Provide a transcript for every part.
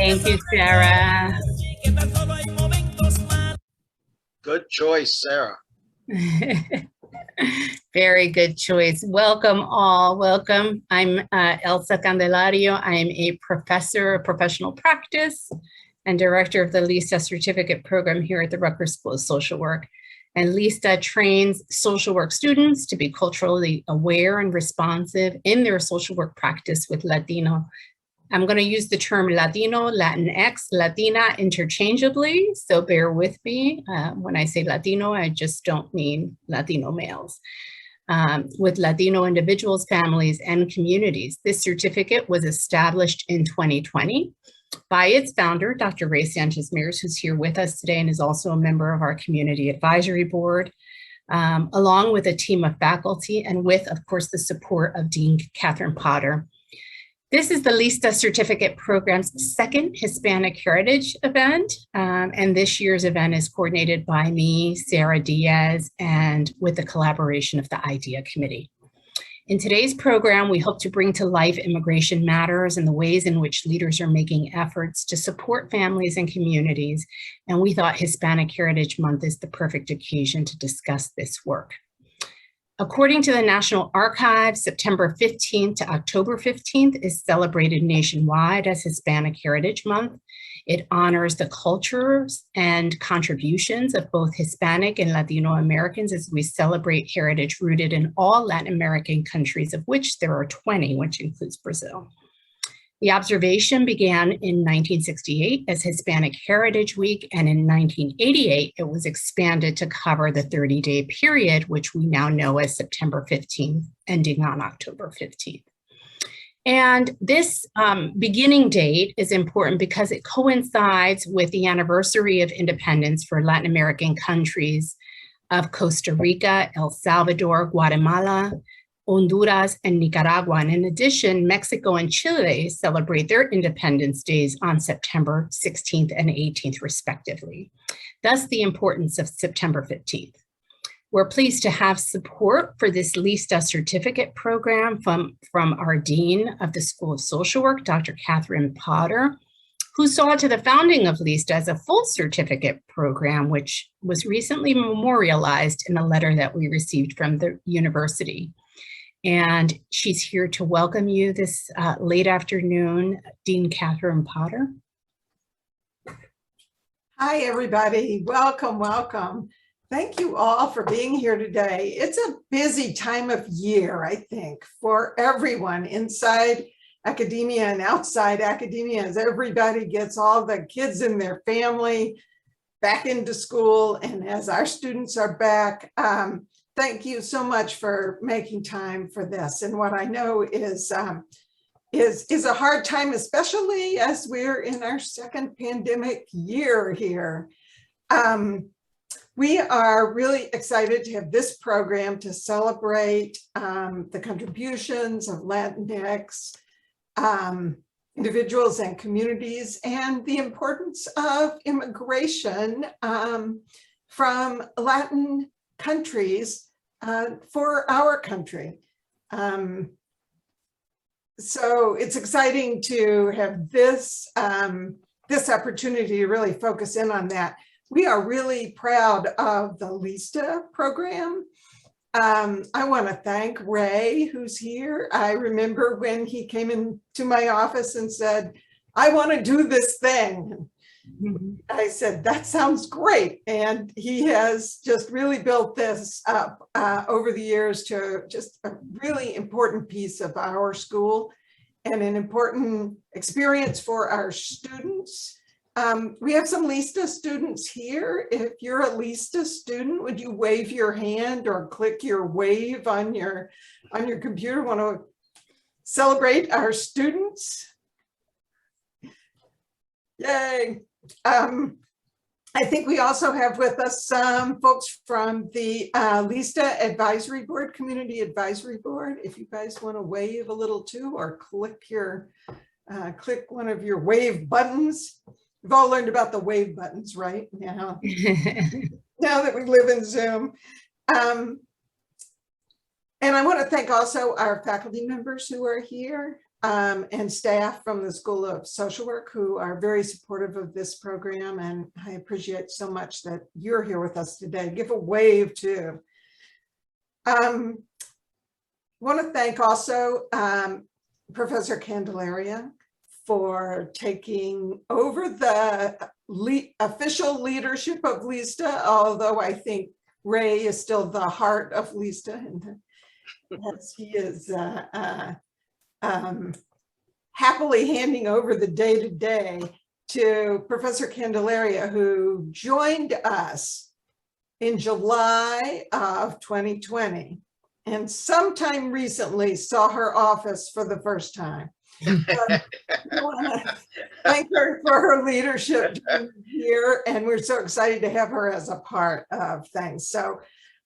Thank you, Sarah. Good choice, Sarah. Very good choice. Welcome all, welcome. I'm Elsa Candelario. I am a professor of professional practice and director of the LISTA certificate program here at the Rutgers School of Social Work. And LISTA trains social work students to be culturally aware and responsive in their social work practice with Latino. I'm going to use the term Latino, Latinx, Latina interchangeably, so bear with me. When I say Latino, I just don't mean Latino males. With Latino individuals, families, and communities. This certificate was established in 2020 by its founder, Dr. Ray Sanchez-Mears, who's here with us today and is also a member of our Community Advisory Board, along with a team of faculty and with, of course, the support of Dean Catherine Potter. This is the LISTA certificate program's second Hispanic Heritage event, and this year's event is coordinated by me, Sarah Diaz, and with the collaboration of the IIDEA committee. In today's program, we hope to bring to life immigration matters and the ways in which leaders are making efforts to support families and communities, and we thought Hispanic Heritage Month is the perfect occasion to discuss this work. According to the National Archives, September 15th to October 15th is celebrated nationwide as Hispanic Heritage Month. It honors the cultures and contributions of both Hispanic and Latino Americans as we celebrate heritage rooted in all Latin American countries, of which there are 20, which includes Brazil. The observation began in 1968 as Hispanic Heritage Week, and in 1988, it was expanded to cover the 30-day period, which we now know as September 15th, ending on October 15th. And this beginning date is important because it coincides with the anniversary of independence for Latin American countries of Costa Rica, El Salvador, Guatemala, Honduras, and Nicaragua. And in addition, Mexico and Chile celebrate their independence days on September 16th and 18th, respectively. Thus, the importance of September 15th. We're pleased to have support for this LISTA certificate program from our Dean of the School of Social Work, Dr. Catherine Potter, who saw to the founding of LISTA as a full certificate program, which was recently memorialized in a letter that we received from the university. And she's here to welcome you this late afternoon, Dean Catherine Potter. Hi, everybody. Welcome, welcome. Thank you all for being here today. It's a busy time of year, I think, for everyone inside academia and outside academia, as everybody gets all the kids in their family back into school, and as our students are back. Thank you so much for making time for this. And what I know is a hard time, especially as we're in our second pandemic year here. We are really excited to have this program to celebrate the contributions of Latinx individuals and communities, and the importance of immigration from Latin countries for our country. So it's exciting to have this, this opportunity to really focus in on that. We are really proud of the LISTA program. I want to thank Ray, who's here. I remember when he came into my office and said, I want to do this thing. I said, that sounds great. And he has just really built this up over the years to just a really important piece of our school and an important experience for our students. We have some LISTA students here. If you're a LISTA student, would you wave your hand or click your wave on your computer? Want to celebrate our students? Yay. I think we also have with us some folks from the LISTA Advisory Board, Community Advisory Board. If you guys want to wave a little too, or click one of your wave buttons. We've all learned about the wave buttons, right? Now, now that we live in Zoom. And I want to thank also our faculty members who are here. and staff from the School of Social Work who are very supportive of this program. And I appreciate so much that you're here with us today. Give a wave too. Want to thank also Professor Candelaria for taking over the official leadership of LISTA, although I think Ray is still the heart of LISTA, and as he is happily handing over the day-to-day to Professor Candelaria, who joined us in July of 2020, and sometime recently saw her office for the first time. I want to thank her for her leadership here, and we're so excited to have her as a part of things. So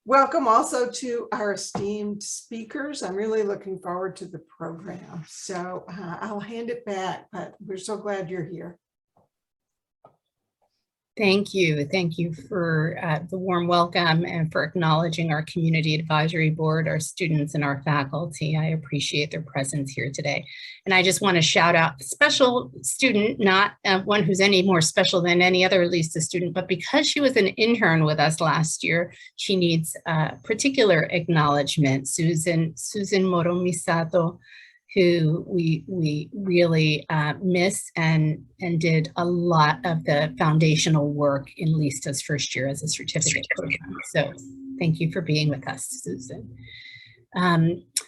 welcome also to our esteemed speakers. I'm really looking forward to the program. So I'll hand it back, but we're so glad you're here. Thank you. Thank you for the warm welcome and for acknowledging our Community Advisory Board, our students and our faculty. I appreciate their presence here today. And I just want to shout out a special student, not one who's any more special than any other LISTA student, but because she was an intern with us last year, she needs particular acknowledgement. Susan Moro Misato, who we really miss and did a lot of the foundational work in LISTA's first year as a certificate program. So thank you for being with us, Susan.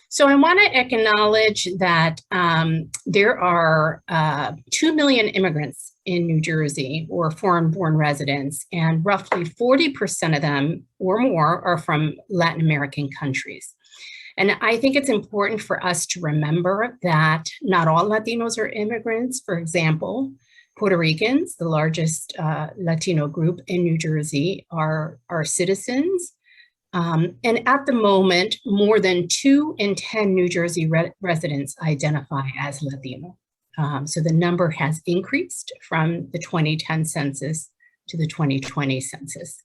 So I want to acknowledge that there are 2 million immigrants in New Jersey, or foreign-born residents, and roughly 40% of them or more are from Latin American countries. And I think it's important for us to remember that not all Latinos are immigrants. For example, Puerto Ricans, the largest Latino group in New Jersey, are citizens. And at the moment, more than 2 in 10 New Jersey residents identify as Latino. So the number has increased from the 2010 census to the 2020 census.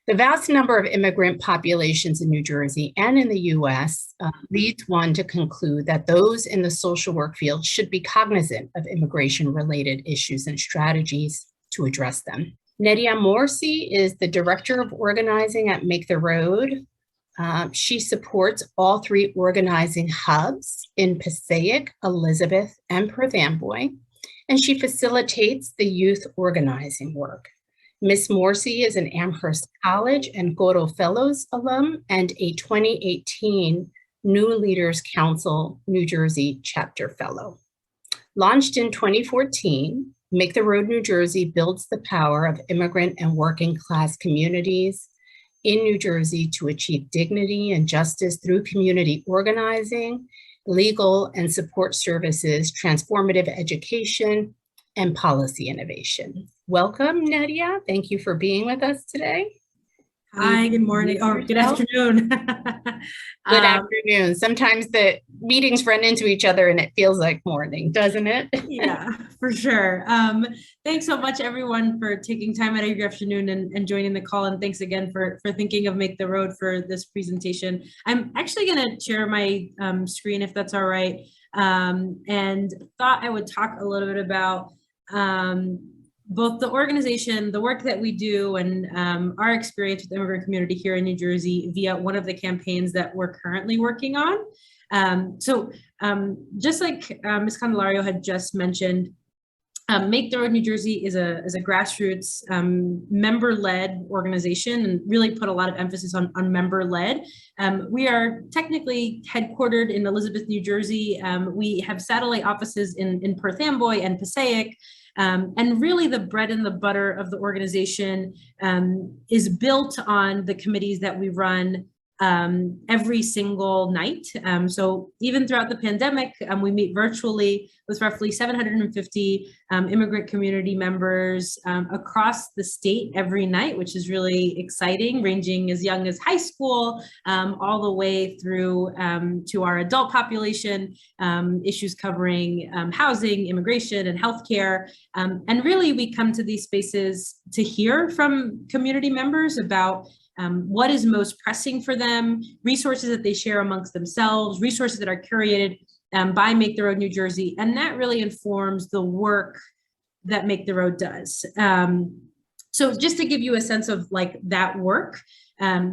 The vast number of immigrant populations in New Jersey and in the US leads one to conclude that those in the social work field should be cognizant of immigration-related issues and strategies to address them. Nedia Morsy is the Director of Organizing at Make the Road. She supports all 3 organizing hubs in Passaic, Elizabeth, and Perth Amboy, and she facilitates the youth organizing work. Ms. Morsy is an Amherst College and Goro Fellows alum and a 2018 New Leaders Council New Jersey Chapter Fellow. Launched in 2014, Make the Road New Jersey builds the power of immigrant and working class communities in New Jersey to achieve dignity and justice through community organizing, legal and support services, transformative education, and policy innovation. Welcome, Nedia. Thank you for being with us today. Hi, good morning, or good afternoon. Good afternoon. Sometimes the meetings run into each other and it feels like morning, doesn't it? Yeah, for sure. Thanks so much, everyone, for taking time out of your afternoon and joining the call. And thanks again for thinking of Make the Road for this presentation. I'm actually going to share my screen, if that's all right, and thought I would talk a little bit about both the organization, the work that we do, and our experience with the immigrant community here in New Jersey via one of the campaigns that we're currently working on. Just like Ms. Candelario had just mentioned, Make the Road New Jersey is a grassroots member-led organization and really put a lot of emphasis on member-led. We are technically headquartered in Elizabeth, New Jersey. We have satellite offices in Perth Amboy and Passaic. And really the bread and the butter of the organization is built on the committees that we run every single night. So even throughout the pandemic, we meet virtually with roughly 750 immigrant community members across the state every night, which is really exciting, ranging as young as high school, all the way through to our adult population, issues covering housing, immigration, and healthcare. And really we come to these spaces to hear from community members about what is most pressing for them, resources that they share amongst themselves, resources that are curated by Make the Road New Jersey, and that really informs the work that Make the Road does. So just to give you a sense of like that work,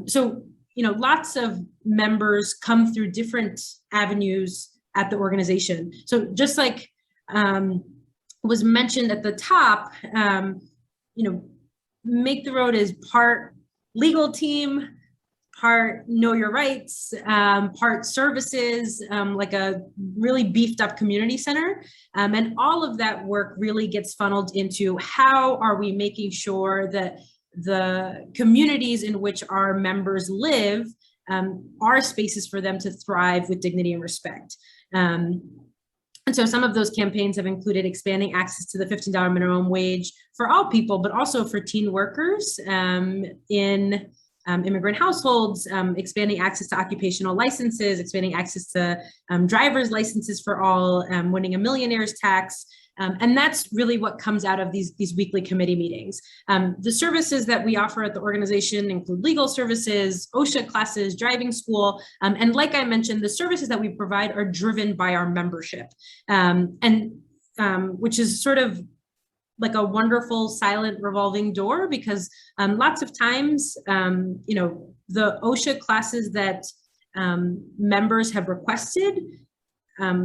so lots of members come through different avenues at the organization. So just like was mentioned at the top, Make the Road is part legal team, part know your rights, part services, like a really beefed up community center. And all of that work really gets funneled into how are we making sure that the communities in which our members live are spaces for them to thrive with dignity and respect. And so some of those campaigns have included expanding access to the $15 minimum wage for all people, but also for teen workers in immigrant households, expanding access to occupational licenses, expanding access to driver's licenses for all, winning a millionaire's tax. And that's really what comes out of these weekly committee meetings. The services that we offer at the organization include legal services, OSHA classes, driving school, and like I mentioned, the services that we provide are driven by our membership, which is sort of like a wonderful silent revolving door, because lots of times, the OSHA classes that members have requested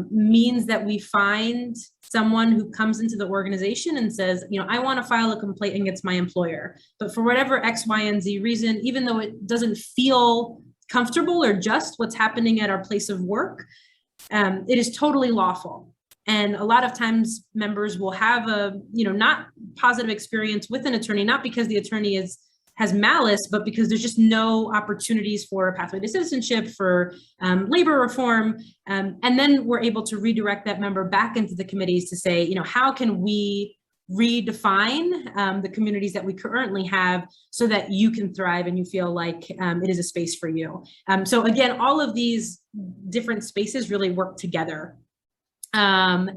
means that we find someone who comes into the organization and says, I want to file a complaint against my employer, but for whatever X, Y, and Z reason, even though it doesn't feel comfortable or just what's happening at our place of work, it is totally lawful. And a lot of times members will have a, not positive experience with an attorney, not because the attorney has malice, but because there's just no opportunities for a pathway to citizenship, for labor reform. And then we're able to redirect that member back into the committees to say, how can we redefine the communities that we currently have so that you can thrive and you feel like it is a space for you. So again, all of these different spaces really work together. I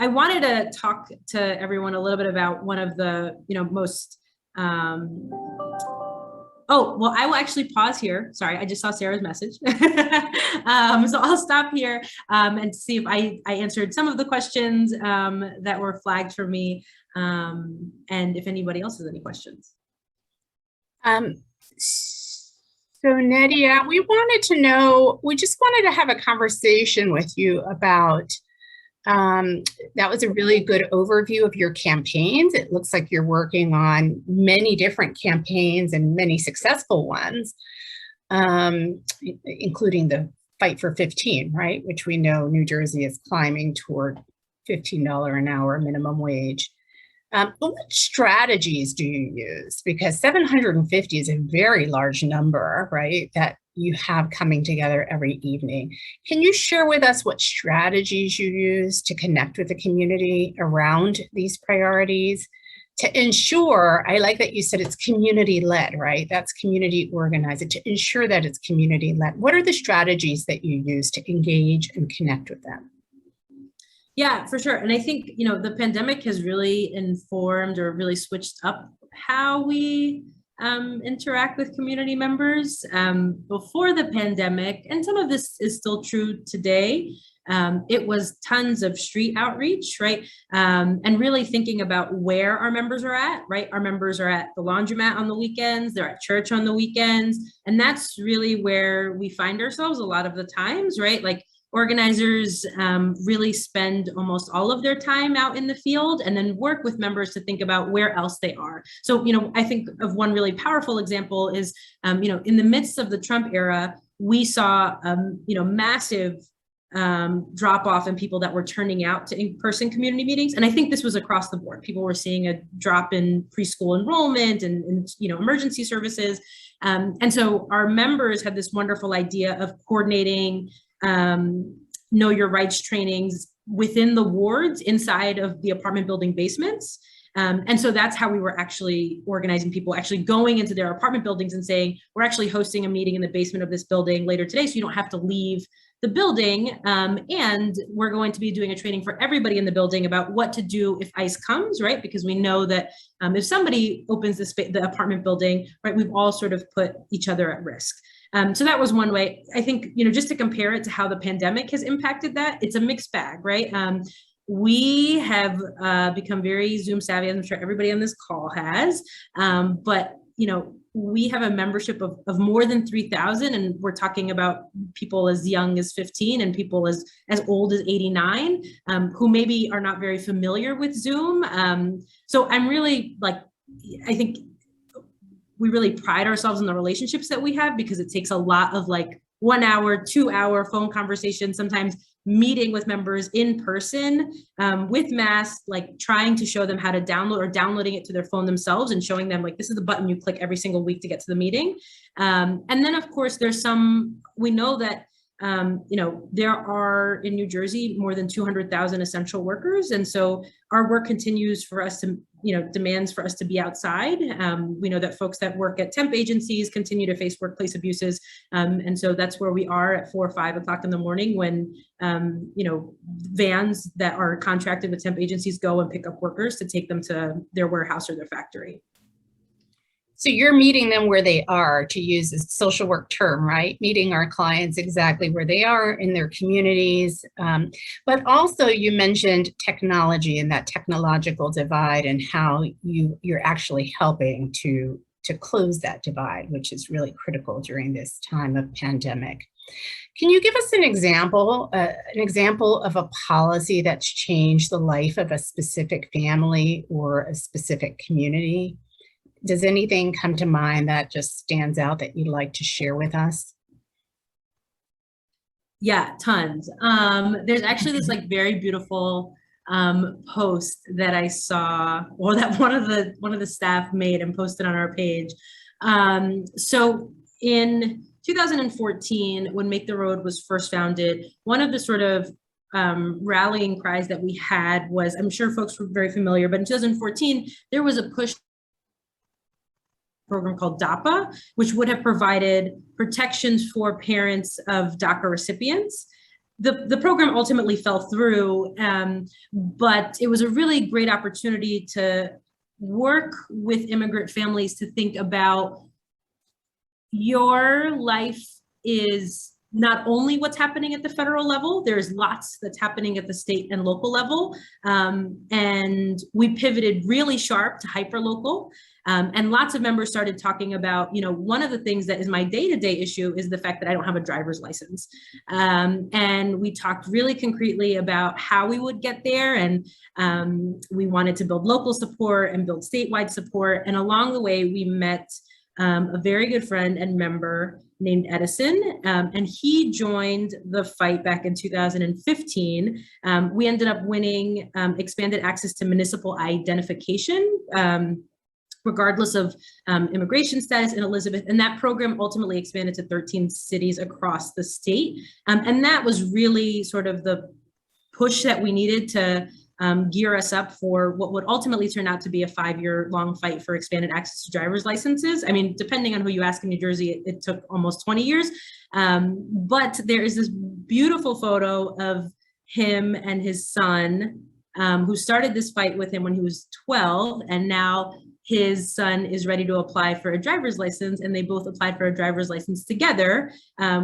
wanted to talk to everyone a little bit about one of the, most, I will actually pause here. Sorry, I just saw Sarah's message. So I'll stop here and see if I answered some of the questions that were flagged for me, and if anybody else has any questions. So Nedia, we just wanted to have a conversation with you about, that was a really good overview of your campaigns. It looks like you're working on many different campaigns and many successful ones, including the Fight for 15, right? Which we know New Jersey is climbing toward $15 an hour minimum wage. What strategies do you use? Because 750 is a very large number, right, that you have coming together every evening. Can you share with us what strategies you use to connect with the community around these priorities to ensure, I like that you said it's community-led, right? That's community organized, to ensure that it's community-led. What are the strategies that you use to engage and connect with them? Yeah, for sure. And I think, the pandemic has really informed or really switched up how we interact with community members. Before the pandemic, and some of this is still true today, it was tons of street outreach, right? And really thinking about where our members are at, right? Our members are at the laundromat on the weekends, they're at church on the weekends. And that's really where we find ourselves a lot of the times, right? Like, organizers really spend almost all of their time out in the field and then work with members to think about where else they are. So, I think of one really powerful example is, in the midst of the Trump era, we saw, massive drop off in people that were turning out to in-person community meetings. And I think this was across the board. People were seeing a drop in preschool enrollment and emergency services. And so our members had this wonderful idea of coordinating know your rights trainings within the wards inside of the apartment building basements. And so that's how we were actually organizing people, actually going into their apartment buildings and saying, we're actually hosting a meeting in the basement of this building later today, so you don't have to leave the building. And we're going to be doing a training for everybody in the building about what to do if ICE comes, right? Because we know that if somebody opens the apartment building, right, we've all sort of put each other at risk. So that was one way. I think, you know, just to compare it to how the pandemic has impacted that, it's a mixed bag, right? We have become very Zoom savvy. I'm sure everybody on this call has, but, you know, we have a membership of more than 3,000, and we're talking about people as young as 15 and people as old as 89, who maybe are not very familiar with Zoom. So I'm really I think we really pride ourselves in the relationships that we have, because it takes a lot of 1 hour, 2 hour phone conversations, sometimes meeting with members in person with masks, trying to show them how to download or downloading it to their phone themselves and showing them this is the button you click every single week to get to the meeting. And then of course there's we know that you know, there are in New Jersey more than 200,000 essential workers. And so our work continues for us to, you know, demands for us to be outside. We know that folks that work at temp agencies continue to face workplace abuses. And so that's where we are at 4 or 5 o'clock in the morning when, you know, vans that are contracted with temp agencies go and pick up workers to take them to their warehouse or their factory. So you're meeting them where they are, to use a social work term, right? Meeting our clients exactly where they are in their communities. But also you mentioned technology and that technological divide, and how you're actually helping to close that divide, which is really critical during this time of pandemic. Can you give us an example of a policy that's changed the life of a specific family or a specific community? Does anything come to mind that just stands out that you'd like to share with us? Yeah, tons. There's actually this very beautiful post that I saw, or that one of the staff made and posted on our page. So in 2014, when Make the Road was first founded, one of the sort of rallying cries that we had was, I'm sure folks were very familiar, but in 2014, there was a push program called DAPA, which would have provided protections for parents of DACA recipients. The program ultimately fell through, but it was a really great opportunity to work with immigrant families to think about, your life is not only what's happening at the federal level, there's lots that's happening at the state and local level. And we pivoted really sharp to hyperlocal. And lots of members started talking about, you know, one of the things that is my day-to-day issue is the fact that I don't have a driver's license. And we talked really concretely about how we would get there. And we wanted to build local support and build statewide support. And along the way, we met a very good friend and member named Edison, and he joined the fight back in 2015. We ended up winning expanded access to municipal identification, regardless of immigration status in Elizabeth. And that program ultimately expanded to 13 cities across the state. And that was really sort of the push that we needed to gear us up for what would ultimately turn out to be a 5-year-long fight for expanded access to driver's licenses. I mean, depending on who you ask in New Jersey, it took almost 20 years. But there is this beautiful photo of him and his son, who started this fight with him when he was 12, and now his son is ready to apply for a driver's license, and they both applied for a driver's license together,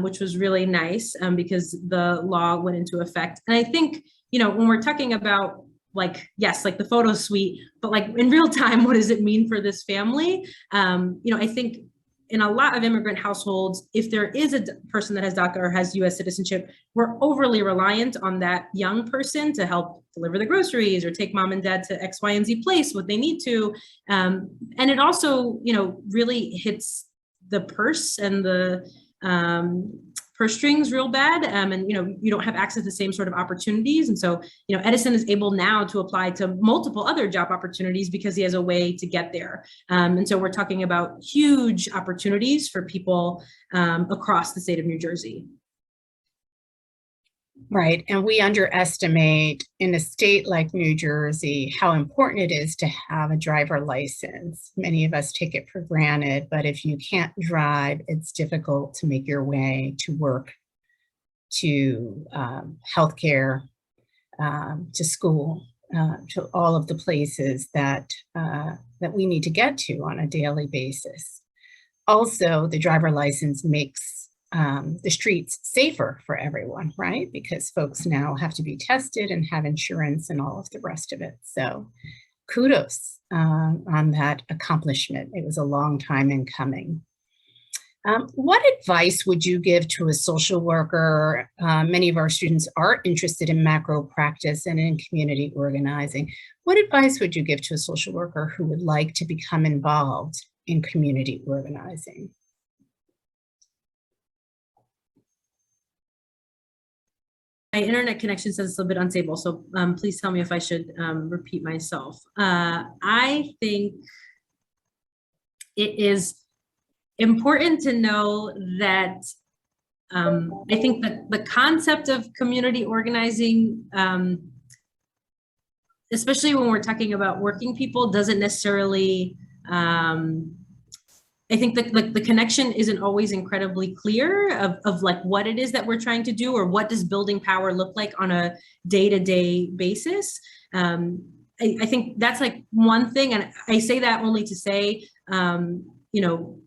which was really nice because the law went into effect. And I think, you know, when we're talking about yes, the photo's sweet, but in real time, what does it mean for this family? You know, I think in a lot of immigrant households, if there is a person that has DACA or has US citizenship, we're overly reliant on that young person to help deliver the groceries or take mom and dad to X, Y, and Z place, what they need to. And it also, you know, really hits the purse and the purse strings real bad. And, you know, you don't have access to the same sort of opportunities. And so, you know, Edison is able now to apply to multiple other job opportunities because he has a way to get there. And so we're talking about huge opportunities for people across the state of New Jersey. Right, and we underestimate in a state like New Jersey how important it is to have a driver license. Many of us take it for granted, but if you can't drive, it's difficult to make your way to work, to healthcare, to school, to all of the places that we need to get to on a daily basis. Also, the driver license makes the streets safer for everyone, right? Because folks now have to be tested and have insurance and all of the rest of it. So kudos on that accomplishment. It was a long time in coming. What advice would you give to a social worker? Many of our students are interested in macro practice and in community organizing. What advice would you give to a social worker who would like to become involved in community organizing? My internet connection says it's a little bit unstable, so please tell me if I should repeat myself. I think it is important to know that I think that the concept of community organizing, especially when we're talking about working people, doesn't necessarily, I think that the connection isn't always incredibly clear of like what it is that we're trying to do, or what does building power look like on a day-to-day basis. I think that's like one thing, and I say that only to say, you know,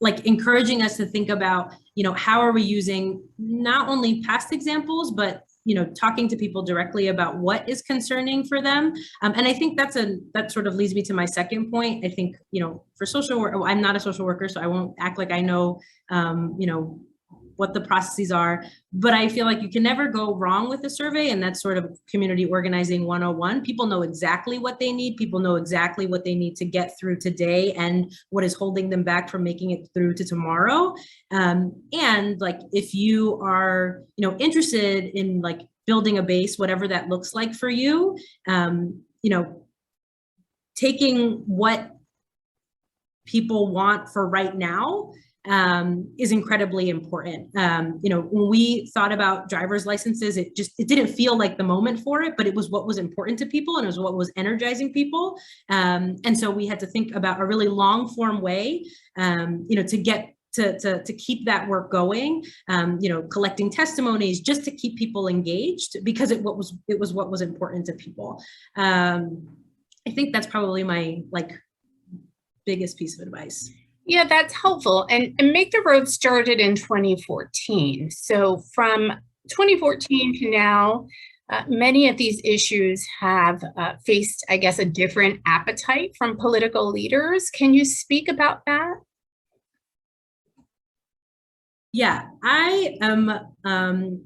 like encouraging us to think about, you know, how are we using not only past examples, but you know, talking to people directly about what is concerning for them. And I think that sort of leads me to my second point. I think, you know, for social work, I'm not a social worker, so I won't act like I know, you know, what the processes are, but I feel like you can never go wrong with a survey, and that's sort of community organizing 101. People know exactly what they need. People know exactly what they need to get through today and what is holding them back from making it through to tomorrow. And like, if you are, you know, interested in like building a base, whatever that looks like for you, you know, taking what people want for right now is incredibly important. You know, when we thought about driver's licenses, it didn't feel like the moment for it, but it was what was important to people, and it was what was energizing people. And so we had to think about a really long form way, you know, to get to keep that work going, you know, collecting testimonies just to keep people engaged, because it was what was important to people. I think that's probably my like biggest piece of advice. Yeah, that's helpful. And Make the Road started in 2014. So from 2014 to now, many of these issues have faced, I guess, a different appetite from political leaders. Can you speak about that? Yeah, I am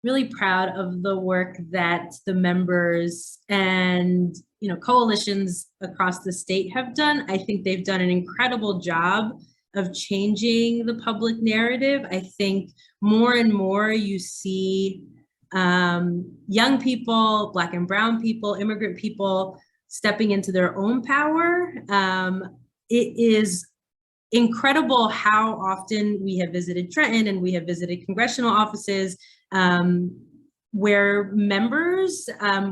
really proud of the work that the members and, you know, coalitions across the state have done. I think they've done an incredible job of changing the public narrative. I think more and more you see young people, Black and brown people, immigrant people stepping into their own power. It is incredible how often we have visited Trenton and we have visited congressional offices where members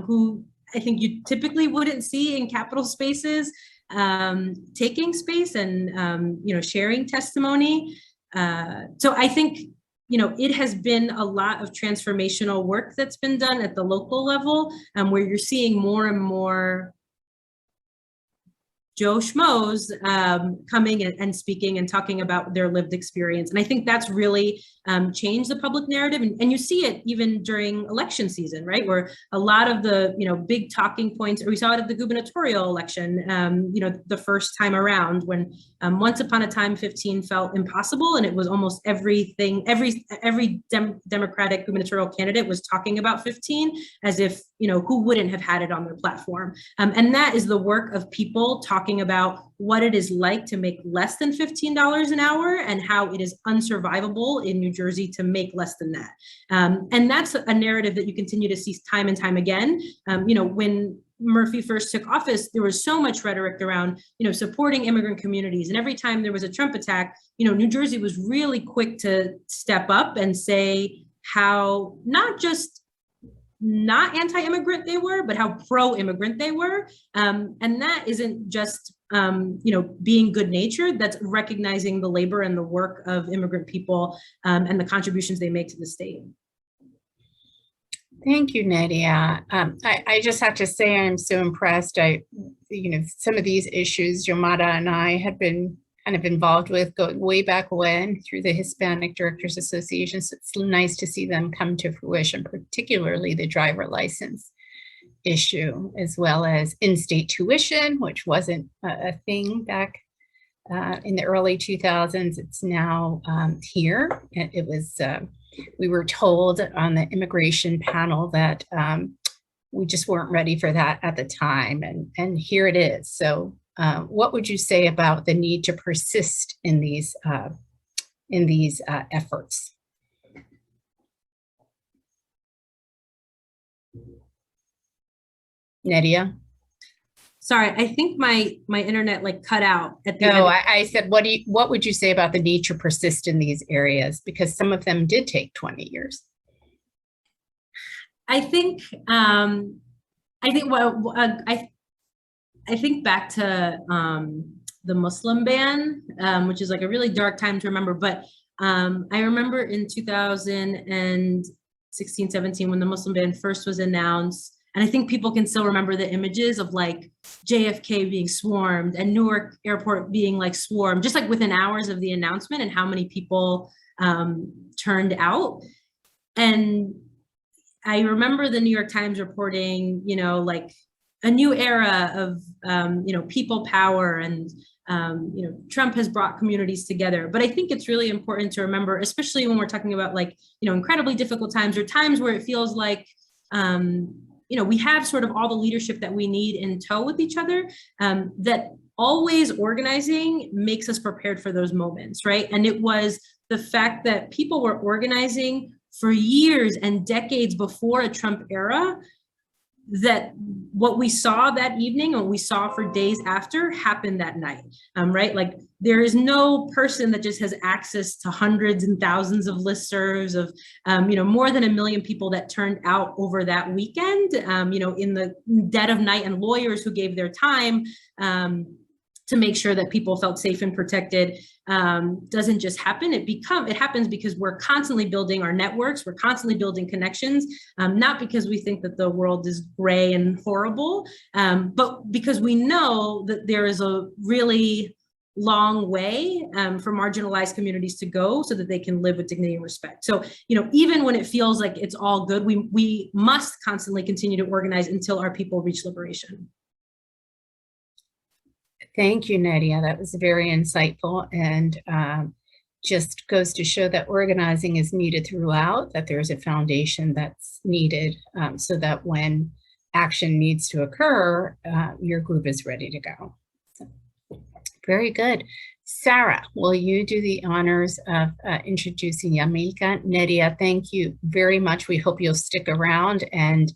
who I think you typically wouldn't see in Capitol spaces taking space and you know, sharing testimony. So I think, you know, it has been a lot of transformational work that's been done at the local level, where you're seeing more and more Joe Schmoes coming and speaking and talking about their lived experience. And I think that's really changed the public narrative. And you see it even during election season, right? Where a lot of the, you know, big talking points, or we saw it at the gubernatorial election, you know, the first time around, when once upon a time 15 felt impossible, and it was almost everything, every Democratic gubernatorial candidate was talking about 15 as if, you know, who wouldn't have had it on their platform. And that is the work of people talking about what it is like to make less than $15 an hour, and how it is unsurvivable in New Jersey to make less than that. And that's a narrative that you continue to see time and time again. You know, when Murphy first took office, there was so much rhetoric around, you know, supporting immigrant communities. And every time there was a Trump attack, you know, New Jersey was really quick to step up and say how not just not anti-immigrant they were, but how pro-immigrant they were. And that isn't just, you know, being good-natured, that's recognizing the labor and the work of immigrant people and the contributions they make to the state. Thank you, Nedia. I just have to say I'm so impressed. You know, some of these issues, Yamada and I had been kind of involved with going way back when through the Hispanic Directors Association. So it's nice to see them come to fruition, particularly the driver license issue, as well as in-state tuition, which wasn't a thing back in the early 2000s. It's now here. It was, we were told on the immigration panel that we just weren't ready for that at the time, and here it is. So what would you say about the need to persist in these efforts? Nedia? Sorry, I think my internet like cut out at the No, end. I said, what would you say about the need to persist in these areas? Because some of them did take 20 years. I think back to the Muslim ban, which is like a really dark time to remember. But I remember in 2016, 17, when the Muslim ban first was announced, and I think people can still remember the images of like JFK being swarmed and Newark Airport being like swarmed, just like within hours of the announcement, and how many people turned out. And I remember the New York Times reporting, you know, like a new era of, you know, people power, and, you know, Trump has brought communities together. But I think it's really important to remember, especially when we're talking about like, you know, incredibly difficult times, or times where it feels like, you know, we have sort of all the leadership that we need in tow with each other, that always organizing makes us prepared for those moments, right? And it was the fact that people were organizing for years and decades before a Trump era, that what we saw that evening and what we saw for days after happened that night, right? Like there is no person that just has access to hundreds and thousands of listservs of, you know, more than 1 million people that turned out over that weekend, you know, in the dead of night, and lawyers who gave their time to make sure that people felt safe and protected, doesn't just happen. It happens because we're constantly building our networks, we're constantly building connections, not because we think that the world is gray and horrible, but because we know that there is a really long way for marginalized communities to go so that they can live with dignity and respect. So, you know, even when it feels like it's all good, we must constantly continue to organize until our people reach liberation. Thank you, Nedia. That was very insightful, and just goes to show that organizing is needed throughout, that there's a foundation that's needed, so that when action needs to occur, your group is ready to go. So, very good. Sarah, will you do the honors of introducing Yamilka? Nedia, thank you very much. We hope you'll stick around, and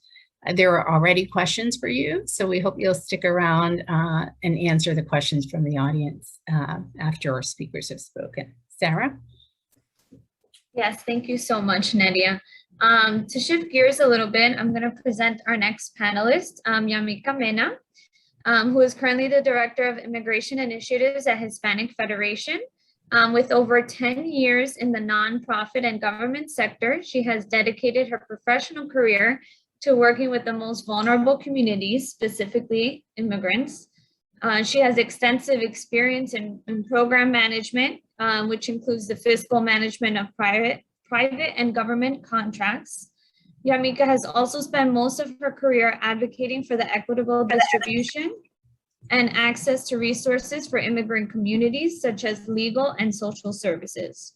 there are already questions for you, so we hope you'll stick around and answer the questions from the audience after our speakers have spoken. Sarah? Yes, thank you so much, Nedia. To shift gears a little bit, I'm going to present our next panelist, Yamilka Mena, who is currently the Director of Immigration Initiatives at Hispanic Federation. With over 10 years in the nonprofit and government sector, she has dedicated her professional career to working with the most vulnerable communities, specifically immigrants. She has extensive experience in program management, which includes the fiscal management of private and government contracts. Yamilka has also spent most of her career advocating for the equitable distribution and access to resources for immigrant communities, such as legal and social services.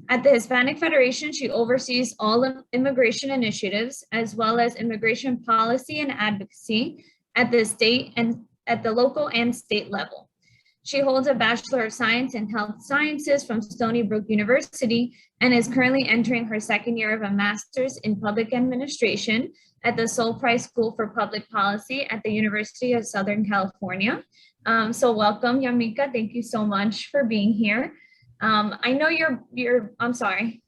At the Hispanic Federation, she oversees all immigration initiatives, as well as immigration policy and advocacy at the state and at the local and state level. She holds a Bachelor of Science in Health Sciences from Stony Brook University and is currently entering her second year of a Master's in Public Administration at the Sol Price School for Public Policy at the University of Southern California. So welcome, Yamilka. Thank you so much for being here. I know I'm sorry,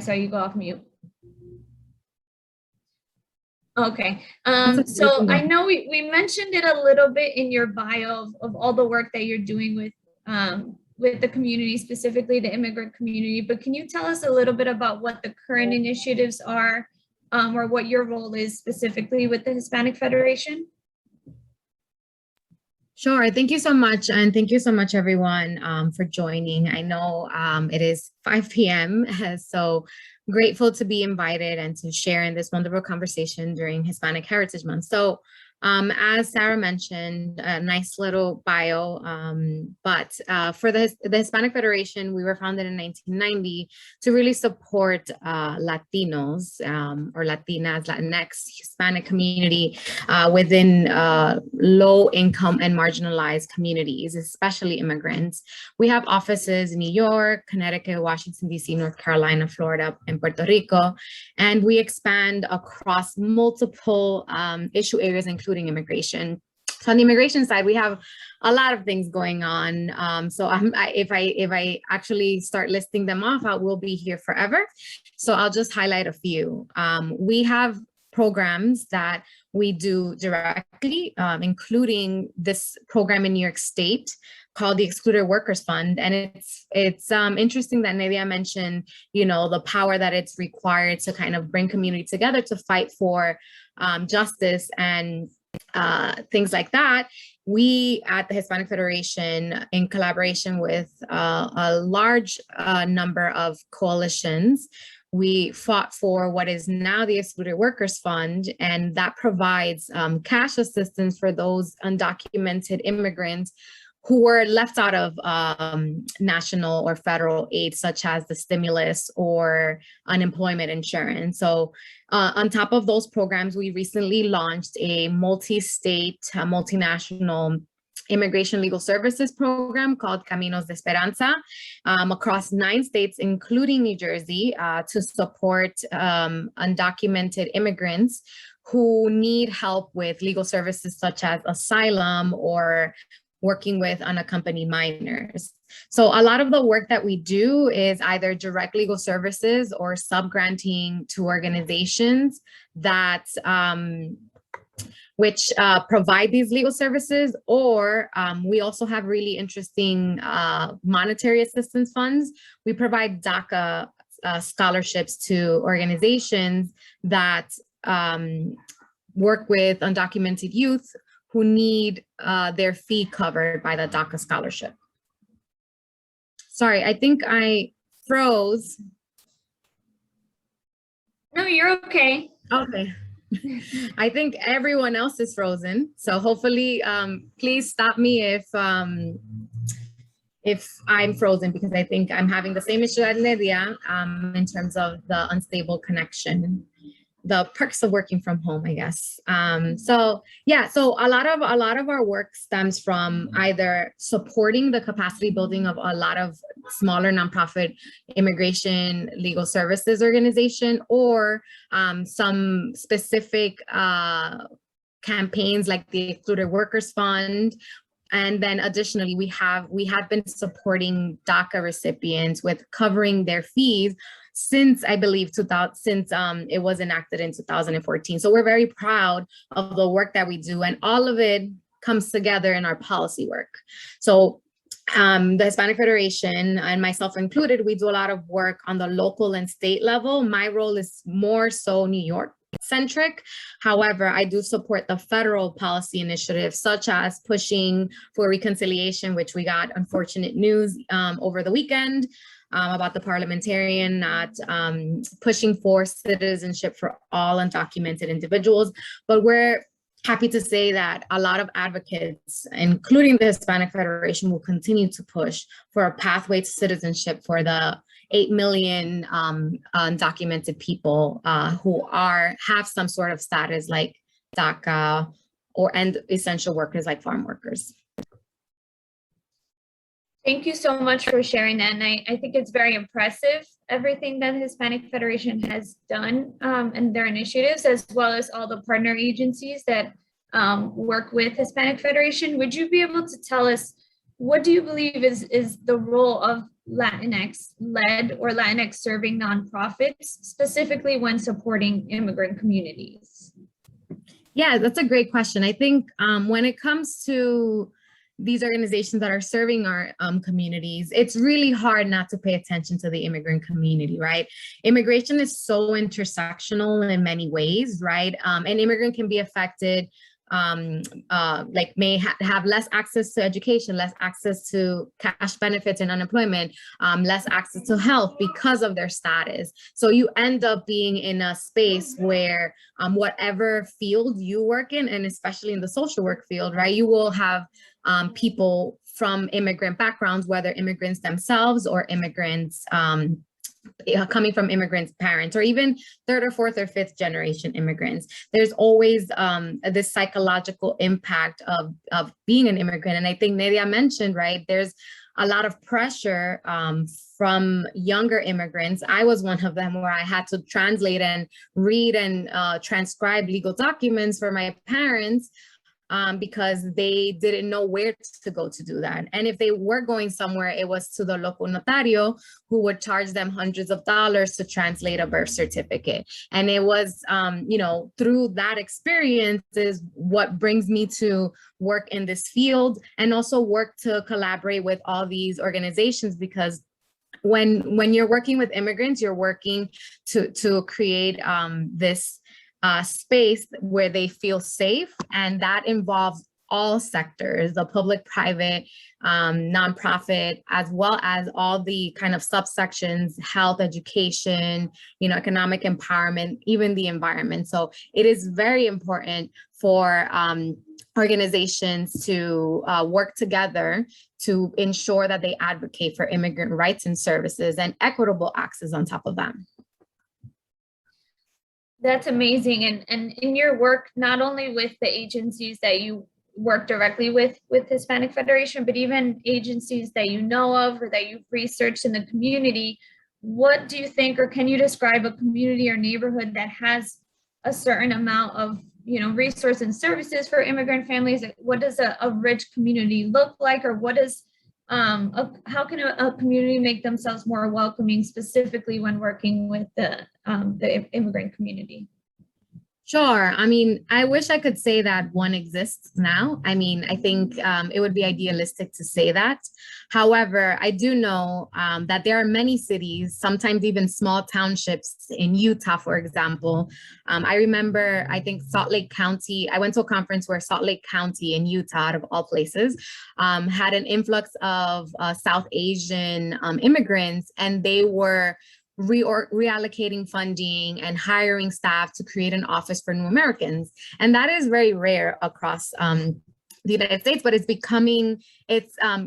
so you go off mute. Okay, so I know we mentioned it a little bit in your bio of all the work that you're doing with the community, specifically the immigrant community, but can you tell us a little bit about what the current initiatives are, or what your role is specifically with the Hispanic Federation? Sure. Thank you so much. And thank you so much, everyone, for joining. I know it is 5 p.m., so grateful to be invited and to share in this wonderful conversation during Hispanic Heritage Month. So as Sarah mentioned, a nice little bio, but for the Hispanic Federation, we were founded in 1990 to really support Latinos or Latinas, Latinx, Hispanic community within low income and marginalized communities, especially immigrants. We have offices in New York, Connecticut, Washington, D.C., North Carolina, Florida, and Puerto Rico, and we expand across multiple issue areas, including immigration. So on the immigration side, we have a lot of things going on. If I actually start listing them off, I will be here forever. So I'll just highlight a few. We have programs that we do directly, including this program in New York State called the Excluded Workers Fund. And it's interesting that Nedia mentioned, the power that it's required to kind of bring community together to fight for justice and things like that. We at the Hispanic Federation, in collaboration with a large number of coalitions, we fought for what is now the Excluded Workers Fund, and that provides cash assistance for those undocumented immigrants who were left out of national or federal aid, such as the stimulus or unemployment insurance. So on top of those programs, we recently launched a multi-state, multinational immigration legal services program called Caminos de Esperanza across 9 states, including New Jersey, to support undocumented immigrants who need help with legal services such as asylum or working with unaccompanied minors. So a lot of the work that we do is either direct legal services or sub-granting to organizations that which provide these legal services, or we also have really interesting monetary assistance funds. We provide DACA scholarships to organizations that work with undocumented youth who need their fee covered by the DACA scholarship. Sorry, I think I froze. No, you're okay. Okay. I think everyone else is frozen. So hopefully, please stop me if I'm frozen, because I think I'm having the same issue as Nedia in terms of the unstable connection. The perks of working from home, I guess. So a lot of our work stems from either supporting the capacity building of a lot of smaller nonprofit immigration legal services organization, or some specific campaigns like the Excluded Workers Fund. And then additionally, we have been supporting DACA recipients with covering their fees since, I believe, it was enacted in 2014. So we're very proud of the work that we do, and all of it comes together in our policy work. So the Hispanic Federation, and myself included, we do a lot of work on the local and state level. My role is more so New York centric. However, I do support the federal policy initiatives, such as pushing for reconciliation, which we got unfortunate news over the weekend about the parliamentarian not pushing for citizenship for all undocumented individuals. But we're happy to say that a lot of advocates, including the Hispanic Federation, will continue to push for a pathway to citizenship for the 8 million undocumented people who have some sort of status like DACA and essential workers like farm workers. Thank you so much for sharing that. And I think it's very impressive, everything that Hispanic Federation has done and their initiatives, as well as all the partner agencies that work with Hispanic Federation. Would you be able to tell us, what do you believe is the role of Latinx-led or Latinx-serving nonprofits, specifically when supporting immigrant communities? Yeah, that's a great question. I think when it comes to these organizations that are serving our communities, it's really hard not to pay attention to the immigrant community, right? Immigration is so intersectional in many ways, right? An immigrant can be affected like may have less access to education, less access to cash benefits and unemployment, less access to health because of their status. So you end up being in a space where whatever field you work in, and especially in the social work field, right, you will have people from immigrant backgrounds, whether immigrants themselves or immigrants coming from immigrants' parents, or even third or fourth or fifth generation immigrants. There's always this psychological impact of being an immigrant. And I think Nedia mentioned, right, there's a lot of pressure from younger immigrants. I was one of them, where I had to translate and read and transcribe legal documents for my parents, because they didn't know where to go to do that. And if they were going somewhere, it was to the local notario, who would charge them hundreds of dollars to translate a birth certificate. And it was, you know, through that experience is what brings me to work in this field, and also work to collaborate with all these organizations, because when you're working with immigrants, you're working to create this space where they feel safe, and that involves all sectors, the public, private, nonprofit, as well as all the kind of subsections, health, education, you know, economic empowerment, even the environment. So it is very important for organizations to work together to ensure that they advocate for immigrant rights and services and equitable access on top of that. That's amazing. And in your work, not only with the agencies that you work directly with Hispanic Federation, but even agencies that you know of or that you've researched in the community, what do you think, or can you describe a community or neighborhood that has a certain amount of, you know, resource and services for immigrant families? What does a rich community look like, or what is how can a community make themselves more welcoming, specifically when working with the immigrant community? Sure. I mean, I wish I could say that one exists now. I mean, I think it would be idealistic to say that. However, I do know that there are many cities, sometimes even small townships in Utah, for example. I remember, I think Salt Lake County, I went to a conference where Salt Lake County in Utah, out of all places, had an influx of South Asian immigrants, and they were reallocating funding and hiring staff to create an office for new Americans. And that is very rare across the United States, but it's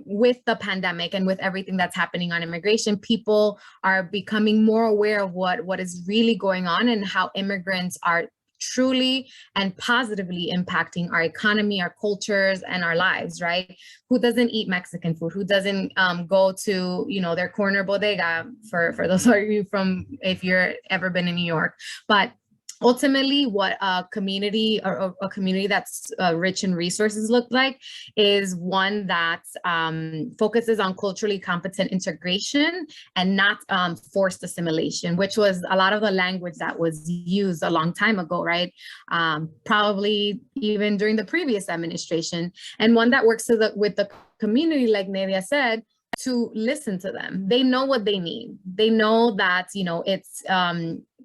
with the pandemic and with everything that's happening on immigration, people are becoming more aware of what is really going on and how immigrants are truly and positively impacting our economy, our cultures, and our lives, right? Who doesn't eat Mexican food? Who doesn't go to, you know, their corner bodega, for those of you from, if you're ever been in New York? But ultimately, what a community or a community that's rich in resources look like is one that focuses on culturally competent integration and not forced assimilation, which was a lot of the language that was used a long time ago, right? Probably even during the previous administration, and one that works with the community, like Nedia said, to listen to them. They know what they need. They know that, you know, it's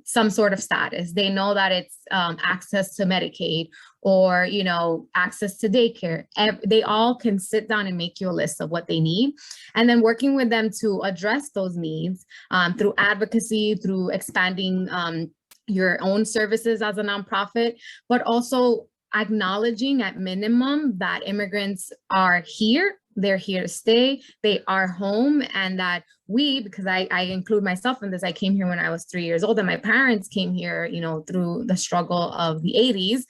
some sort of status. They know that it's access to Medicaid, or, you know, access to daycare. They all can sit down and make you a list of what they need. And then working with them to address those needs through advocacy, through expanding your own services as a nonprofit, but also acknowledging at minimum that immigrants are here. They're here to stay, they are home, and that we, because I include myself in this, I came here when I was 3 years old, and my parents came here, you know, through the struggle of the 80s,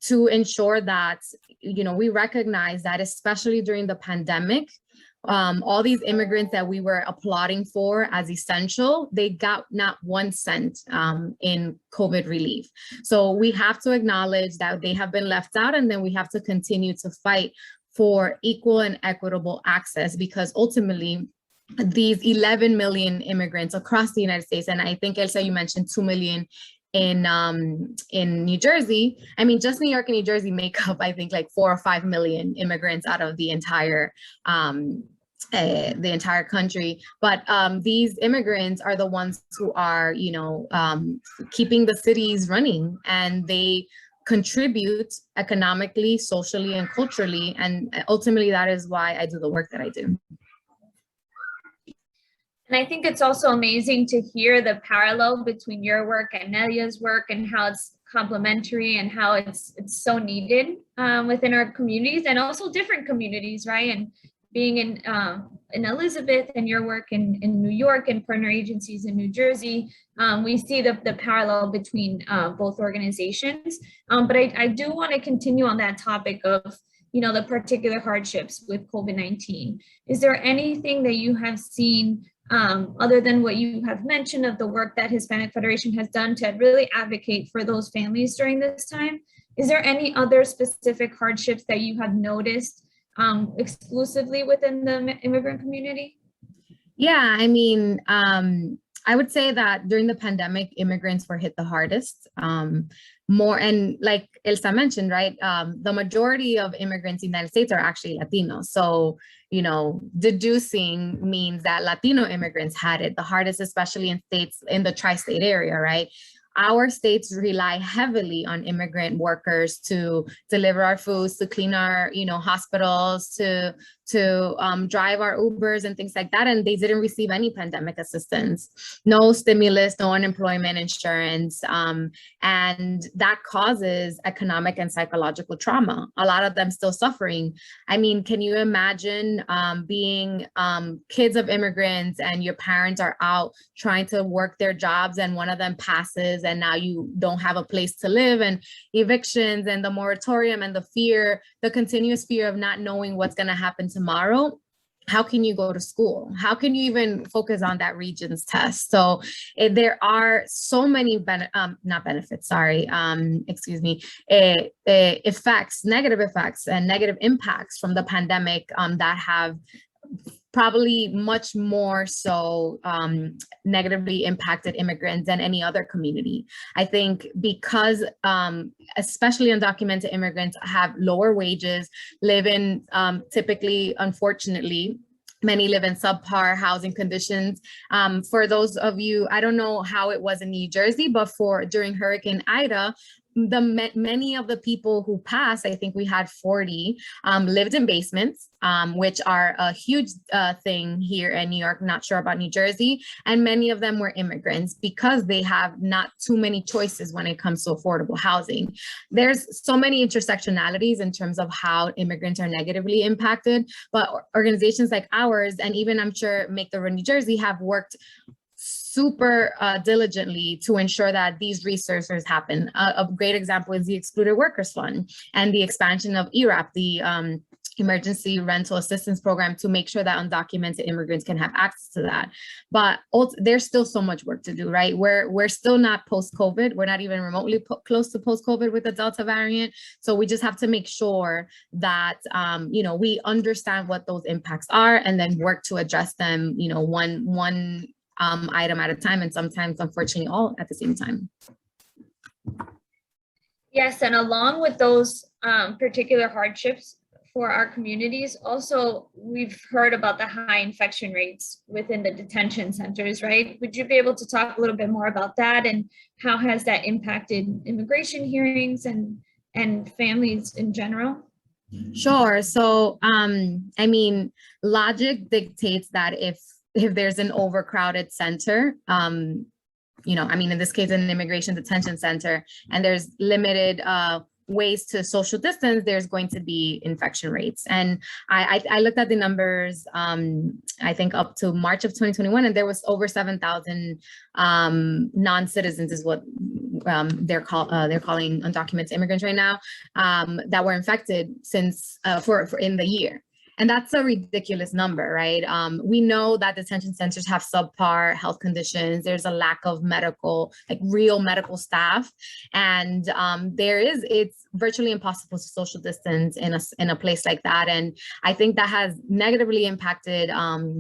to ensure that, you know, we recognize that, especially during the pandemic, all these immigrants that we were applauding for as essential, they got not 1 cent in COVID relief. So we have to acknowledge that they have been left out, and then we have to continue to fight for equal and equitable access, because ultimately these 11 million immigrants across the United States, and I think Elsa, you mentioned 2 million in New Jersey. I mean, just New York and New Jersey make up, I think, like 4 or 5 million immigrants out of the entire country. But these immigrants are the ones who are, you know, keeping the cities running, and they contribute economically, socially, and culturally. And ultimately, that is why I do the work that I do. And I think it's also amazing to hear the parallel between your work and Nedia's work and how it's complementary and how it's so needed within our communities and also different communities, right? And being in Elizabeth and your work in New York and partner agencies in New Jersey, we see the parallel between both organizations. But I do want to continue on that topic of, the particular hardships with COVID-19. Is there anything that you have seen other than what you have mentioned of the work that Hispanic Federation has done to really advocate for those families during this time? Is there any other specific hardships that you have noticed exclusively within the immigrant community? Yeah, I mean, I would say that during the pandemic, immigrants were hit the hardest. More, and like Elsa mentioned, right, the majority of immigrants in the United States are actually Latinos. So, deducing means that Latino immigrants had it the hardest, especially in states in the tri-state area, right? Our states rely heavily on immigrant workers to deliver our foods, to clean our, hospitals, to drive our Ubers and things like that. And they didn't receive any pandemic assistance, no stimulus, no unemployment insurance. And that causes economic and psychological trauma. A lot of them still suffering. I mean, can you imagine being kids of immigrants and your parents are out trying to work their jobs and one of them passes and now you don't have a place to live, and evictions and the moratorium and the continuous fear of not knowing what's going to happen tomorrow? How can you go to school? How can you even focus on that Regents test? So there are so many effects, negative effects and negative impacts from the pandemic that have probably much more so negatively impacted immigrants than any other community. I think because especially undocumented immigrants have lower wages, live in typically, unfortunately, many live in subpar housing conditions. For those of you, I don't know how it was in New Jersey, but during Hurricane Ida, many of the people who passed, I think we had 40, lived in basements, which are a huge thing here in New York, not sure about New Jersey. And many of them were immigrants because they have not too many choices when it comes to affordable housing. There's so many intersectionalities in terms of how immigrants are negatively impacted, but organizations like ours, and even I'm sure Make the Road New Jersey, have worked super diligently to ensure that these resources happen. A great example is the Excluded Workers Fund and the expansion of ERAP, the Emergency Rental Assistance Program, to make sure that undocumented immigrants can have access to that. But there's still so much work to do, right? We're still not post-COVID. We're not even remotely close to post-COVID with the Delta variant. So we just have to make sure that, we understand what those impacts are and then work to address them, one item at a time, and sometimes, unfortunately, all at the same time. Yes, and along with those particular hardships for our communities, also we've heard about the high infection rates within the detention centers, right? Would you be able to talk a little bit more about that, and how has that impacted immigration hearings and families in general? Sure. So, logic dictates that if there's an overcrowded center, in this case, an immigration detention center, and there's limited ways to social distance, there's going to be infection rates. And I looked at the numbers, I think up to March of 2021, and there was over 7,000 non-citizens is what they're calling undocumented immigrants right now, that were infected since for in the year. And that's a ridiculous number, right? We know that detention centers have subpar health conditions. There's a lack of real medical staff. And it's virtually impossible to social distance in a place like that. And I think that has negatively impacted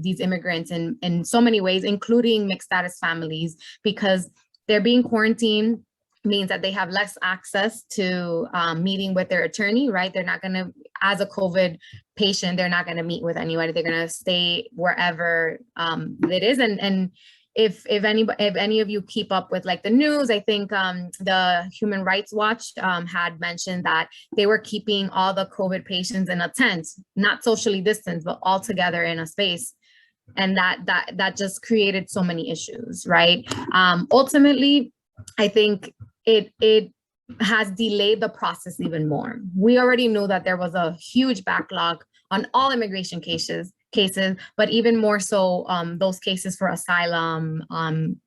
these immigrants in so many ways, including mixed status families, because they're being quarantined means that they have less access to meeting with their attorney, right? They're not going to, as a COVID patient, they're not going to meet with anybody. They're going to stay wherever it is. And if any of you keep up with like the news, I think the Human Rights Watch had mentioned that they were keeping all the COVID patients in a tent, not socially distanced, but all together in a space. And that just created so many issues, right? Ultimately, I think it has delayed the process even more. We already knew that there was a huge backlog on all immigration cases, but even more so those cases for asylum,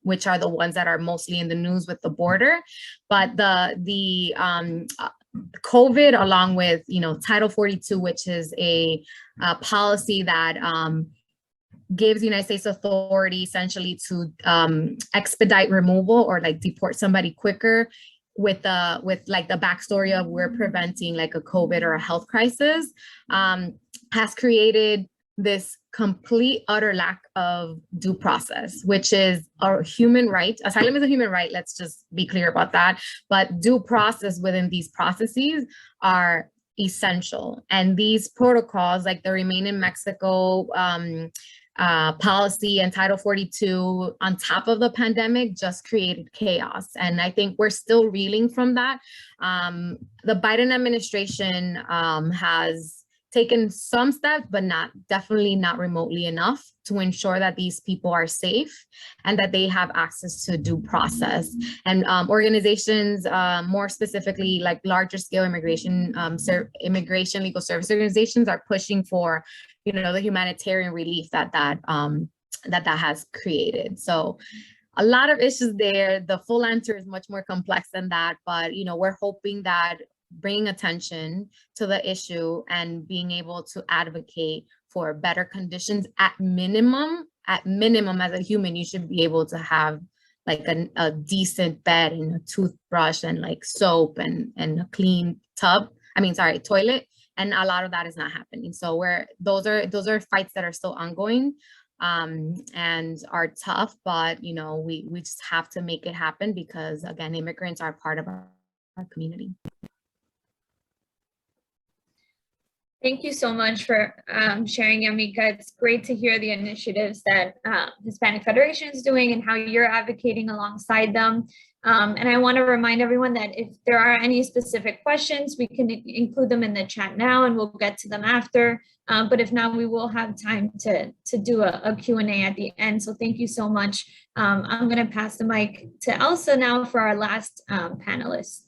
which are the ones that are mostly in the news with the border. But the COVID, along with Title 42, which is a policy that gives United States authority essentially to expedite removal or like deport somebody quicker, with like the backstory of we're preventing like a COVID or a health crisis, has created this complete utter lack of due process, which is a human right. Asylum is a human right. Let's just be clear about that. But due process within these processes are essential. And these protocols, like the Remain in Mexico policy and Title 42 on top of the pandemic, just created chaos. And I think we're still reeling from that. The Biden administration has taken some steps, but definitely not remotely enough to ensure that these people are safe and that they have access to due process. And organizations, more specifically like larger scale immigration legal service organizations, are pushing for, the humanitarian relief that has created. So a lot of issues there. The full answer is much more complex than that, but we're hoping that bringing attention to the issue and being able to advocate for better conditions at minimum, as a human, you should be able to have like a decent bed and a toothbrush and like soap and a clean toilet. And a lot of that is not happening. So those are fights that are still ongoing and are tough, but we just have to make it happen because, again, immigrants are part of our community. Thank you so much for sharing, Yamilka. It's great to hear the initiatives that Hispanic Federation is doing and how you're advocating alongside them. And I want to remind everyone that if there are any specific questions, we can include them in the chat now and we'll get to them after. But if not, we will have time to do a Q&A at the end. So thank you so much. I'm going to pass the mic to Elsa now for our last panelist.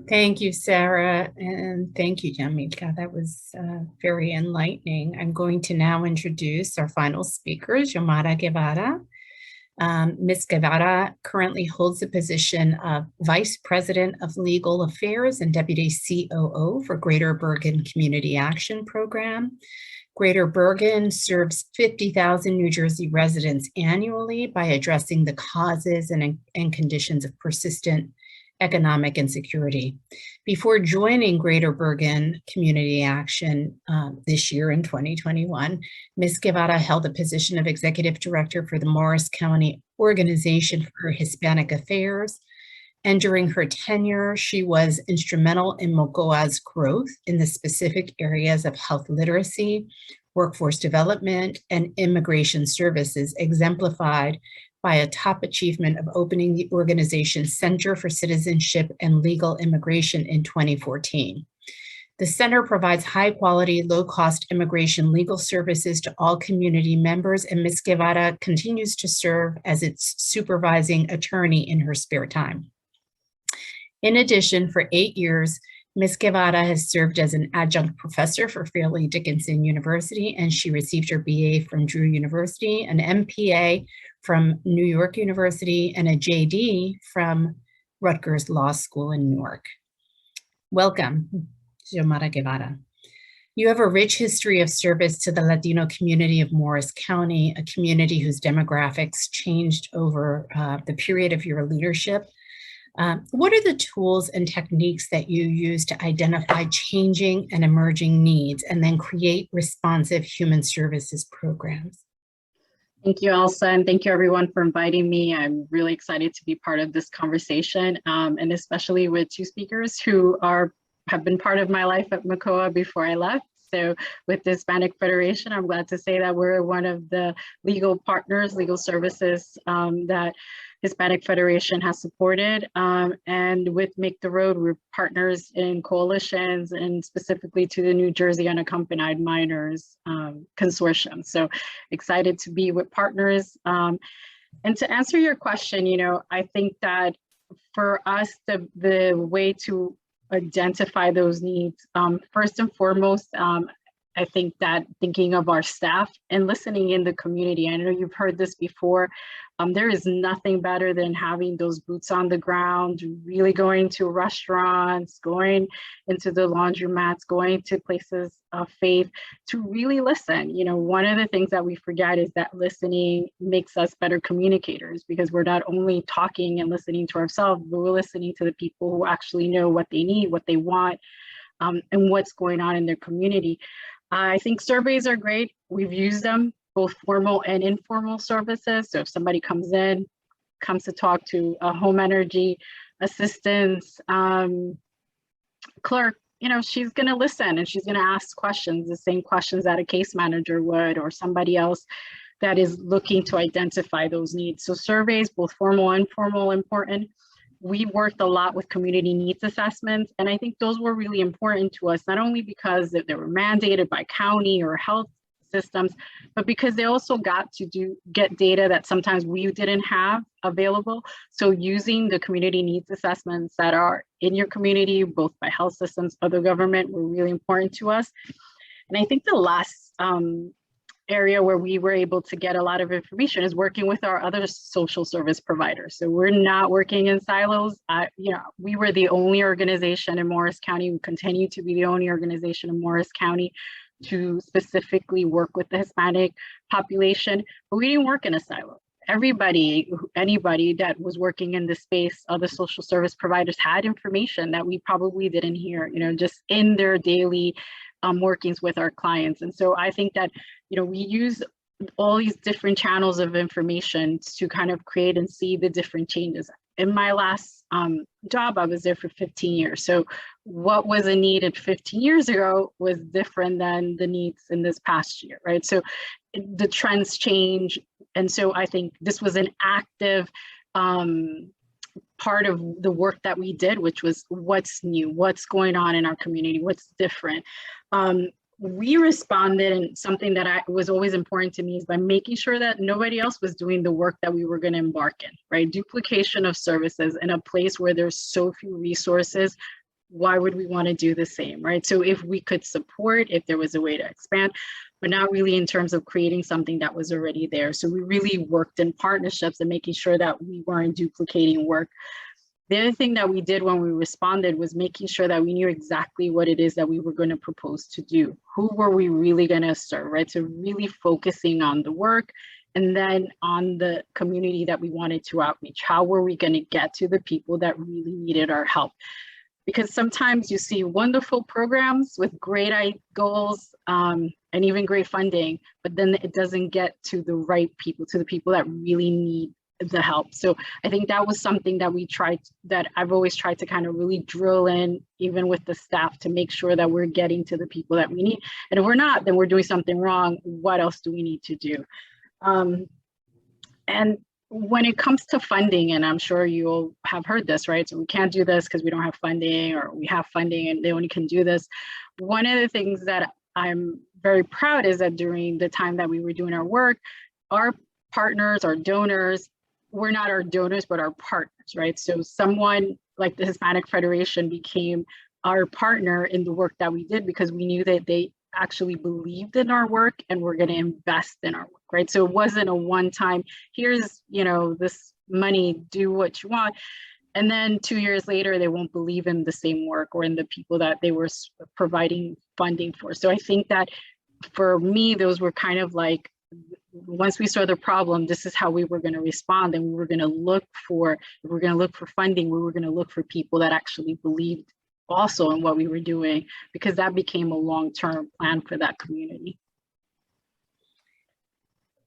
Thank you, Sarah, and thank you, Yamilka. That was very enlightening. I'm going to now introduce our final speaker, Yamada Guevara. Ms. Guevara currently holds the position of Vice President of Legal Affairs and Deputy COO for Greater Bergen Community Action Program. Greater Bergen serves 50,000 New Jersey residents annually by addressing the causes and conditions of persistent economic insecurity. Before joining Greater Bergen Community Action this year in 2021, Ms. Guevara held the position of Executive Director for the Morris County Organization for Hispanic Affairs. And during her tenure, she was instrumental in MOCOA's growth in the specific areas of health literacy, workforce development, and immigration services, exemplified by a top achievement of opening the organization's Center for Citizenship and Legal Immigration in 2014. The center provides high-quality, low-cost immigration legal services to all community members, and Ms. Guevara continues to serve as its supervising attorney in her spare time. In addition, for 8 years, Ms. Guevara has served as an adjunct professor for Fairleigh Dickinson University, and she received her BA from Drew University, an MPA from New York University, and a JD from Rutgers Law School in New York. Welcome, Xiomara Guevara. You have a rich history of service to the Latino community of Morris County, a community whose demographics changed over the period of your leadership. What are the tools and techniques that you use to identify changing and emerging needs and then create responsive human services programs? Thank you, Elsa, and thank you everyone for inviting me. I'm really excited to be part of this conversation, and especially with two speakers who have been part of my life at MOCOA before I left. So with the Hispanic Federation, I'm glad to say that we're one of the legal partners, legal services that Hispanic Federation has supported. And with Make the Road, we're partners in coalitions and specifically to the New Jersey Unaccompanied Minors Consortium. So excited to be with partners. And to answer your question, I think that for us, the way to identify those needs, first and foremost, I think that thinking of our staff and listening in the community. I know you've heard this before. There is nothing better than having those boots on the ground, really going to restaurants, going into the laundromats, going to places of faith to really listen. One of the things that we forget is that listening makes us better communicators, because we're not only talking and listening to ourselves, but we're listening to the people who actually know what they need, what they want, and what's going on in their community. I think surveys are great. We've used them, both formal and informal services. So if somebody comes to talk to a home energy assistance clerk, she's going to listen and she's going to ask questions, the same questions that a case manager would, or somebody else that is looking to identify those needs. So surveys, both formal and informal, important. We worked a lot with community needs assessments, and I think those were really important to us, not only because they were mandated by county or health systems, but because they also got to get data that sometimes we didn't have available. So using the community needs assessments that are in your community, both by health systems, other government, were really important to us. And I think the last area where we were able to get a lot of information is working with our other social service providers. So we're not working in silos. We were the only organization in Morris County. We continue to be the only organization in Morris County to specifically work with the Hispanic population, but we didn't work in a silo. Anybody that was working in this space, other social service providers had information that we probably didn't hear, just in their daily workings with our clients. And so I think that, we use all these different channels of information to kind of create and see the different changes. In my last job, I was there for 15 years. So what was a need 15 years ago was different than the needs in this past year, right? So the trends change. And so I think this was an active part of the work that we did, which was what's new, what's going on in our community, what's different. We responded, and something that was always important to me is by making sure that nobody else was doing the work that we were going to embark in, right? Duplication of services in a place where there's so few resources, why would we want to do the same, right? So if we could support, if there was a way to expand, but not really in terms of creating something that was already there. So we really worked in partnerships and making sure that we weren't duplicating work. The other thing that we did when we responded was making sure that we knew exactly what it is that we were going to propose to do. Who were we really going to serve, right? So really focusing on the work and then on the community that we wanted to outreach. How were we going to get to the people that really needed our help? Because sometimes you see wonderful programs with great goals and even great funding, but then it doesn't get to the right people, to the people that really need the help. So I think that was something that I've always tried to kind of really drill in, even with the staff, to make sure that we're getting to the people that we need. And if we're not, then we're doing something wrong. What else do we need to do? And when it comes to funding, and I'm sure you'll have heard this, right? So we can't do this because we don't have funding, or we have funding and they only can do this. One of the things that I'm very proud is that during the time that we were doing our work, our partners, our donors, we're not our donors, but our partners, right? So someone like the Hispanic Federation became our partner in the work that we did because we knew that they actually believed in our work and we're going to invest in our work, right? So it wasn't a one-time, here's, this money, do what you want. And then 2 years later, they won't believe in the same work or in the people that they were providing funding for. So I think that for me, those were kind of like, once we saw the problem, this is how we were going to respond. And we were going to look for, if we're going to look for funding, we were going to look for people that actually believed also in what we were doing, because that became a long-term plan for that community.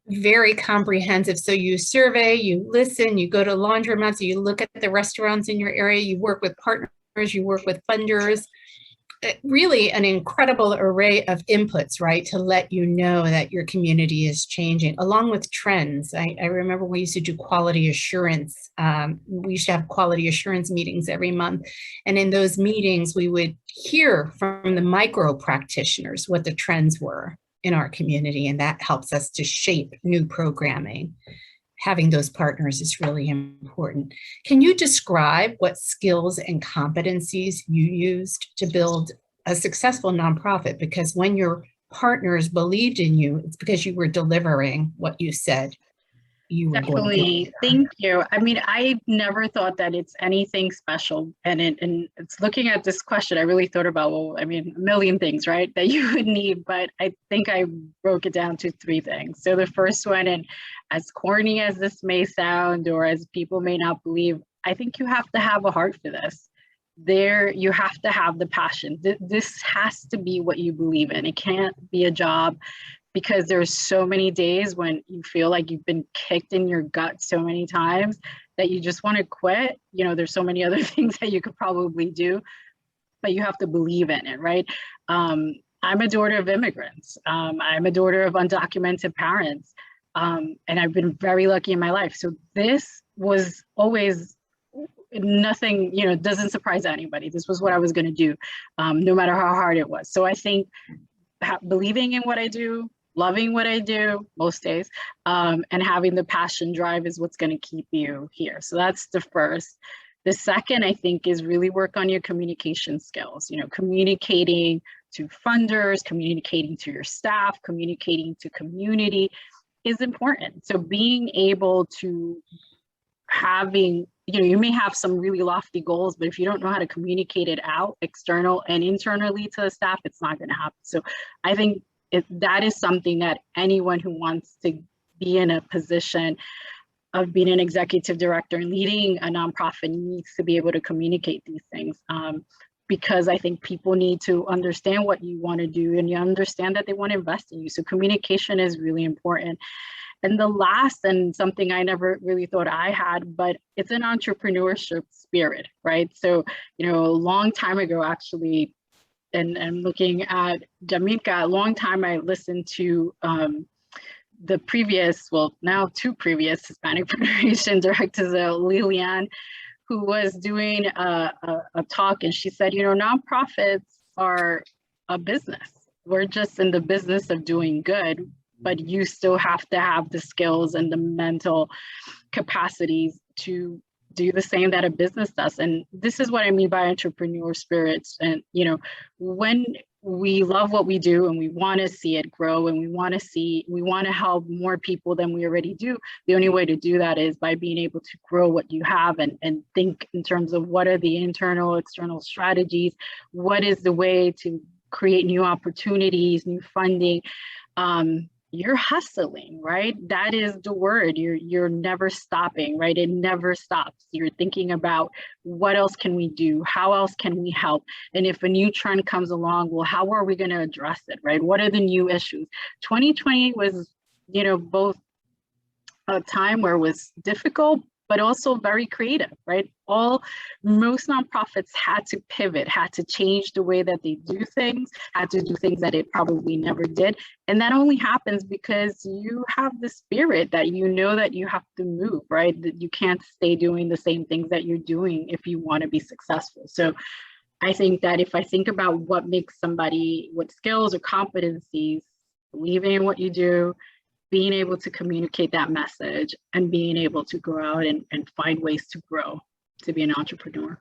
Very comprehensive. So you survey, you listen, you go to laundromats, you look at the restaurants in your area, you work with partners, you work with funders. really an incredible array of inputs, right, to let you know that your community is changing, along with trends. I remember we used to do quality assurance. We used to have quality assurance meetings every month. And in those meetings, we would hear from the micro practitioners what the trends were in our community. And that helps us to shape new programming. Having those partners is really important. Can you describe what skills and competencies you used to build a successful nonprofit? Because when your partners believed in you, it's because you were delivering what you said you were going to do. Definitely. Thank you. I mean, I never thought that it's anything special. And it's looking at this question, I really thought about, well, I mean, a million things, right, that you would need, but I think I broke it down to 3 things. So the first one, and as corny as this may sound, or as people may not believe, I think you have to have a heart for this. You have to have the passion. This has to be what you believe in. It can't be a job, because there's so many days when you feel like you've been kicked in your gut so many times that you just want to quit. You know, there's so many other things that you could probably do, but you have to believe in it, right? I'm a daughter of immigrants. I'm a daughter of undocumented parents. And I've been very lucky in my life. So this was always nothing, you know, doesn't surprise anybody. This was what I was going to do, no matter how hard it was. So I think believing in what I do, loving what I do most days, and having the passion drive is what's going to keep you here. So that's the first. The second, I think, is really work on your communication skills, you know, communicating to funders, communicating to your staff, communicating to community is important. So being able to you know, you may have some really lofty goals, but if you don't know how to communicate it out, external and internally to the staff, it's not going to happen. So I think that is something that anyone who wants to be in a position of being an executive director and leading a nonprofit needs to be able to communicate these things, because I think people need to understand what you want to do, and you understand that they want to invest in you. So communication is really important. And the last, and something I never really thought I had, but it's an entrepreneurship spirit, right? So, you know, a long time ago, actually, and looking at Yamilka, a long time I listened to the previous, well, now 2 previous Hispanic Federation directors, Lilian, who was doing a talk, and she said, you know, nonprofits are a business. We're just in the business of doing good, but you still have to have the skills and the mental capacities to do the same that a business does. And this is what I mean by entrepreneur spirits. And, you know, when we love what we do and we want to see it grow, and we want to help more people than we already do, the only way to do that is by being able to grow what you have and think in terms of what are the internal, external strategies, what is the way to create new opportunities, new funding. You're hustling, right? That is the word. You're never stopping, right? It never stops. You're thinking about what else can we do? How else can we help? And if a new trend comes along, well, how are we going to address it, right? What are the new issues? 2020 was, you know, both a time where it was difficult, but also very creative, right? Most nonprofits had to pivot, had to change the way that they do things, had to do things that it probably never did. And that only happens because you have the spirit that you know that you have to move, right? That you can't stay doing the same things that you're doing if you want to be successful. So I think that if I think about what makes somebody, what skills or competencies, believing in what you do, being able to communicate that message, and being able to go out and find ways to grow, to be an entrepreneur.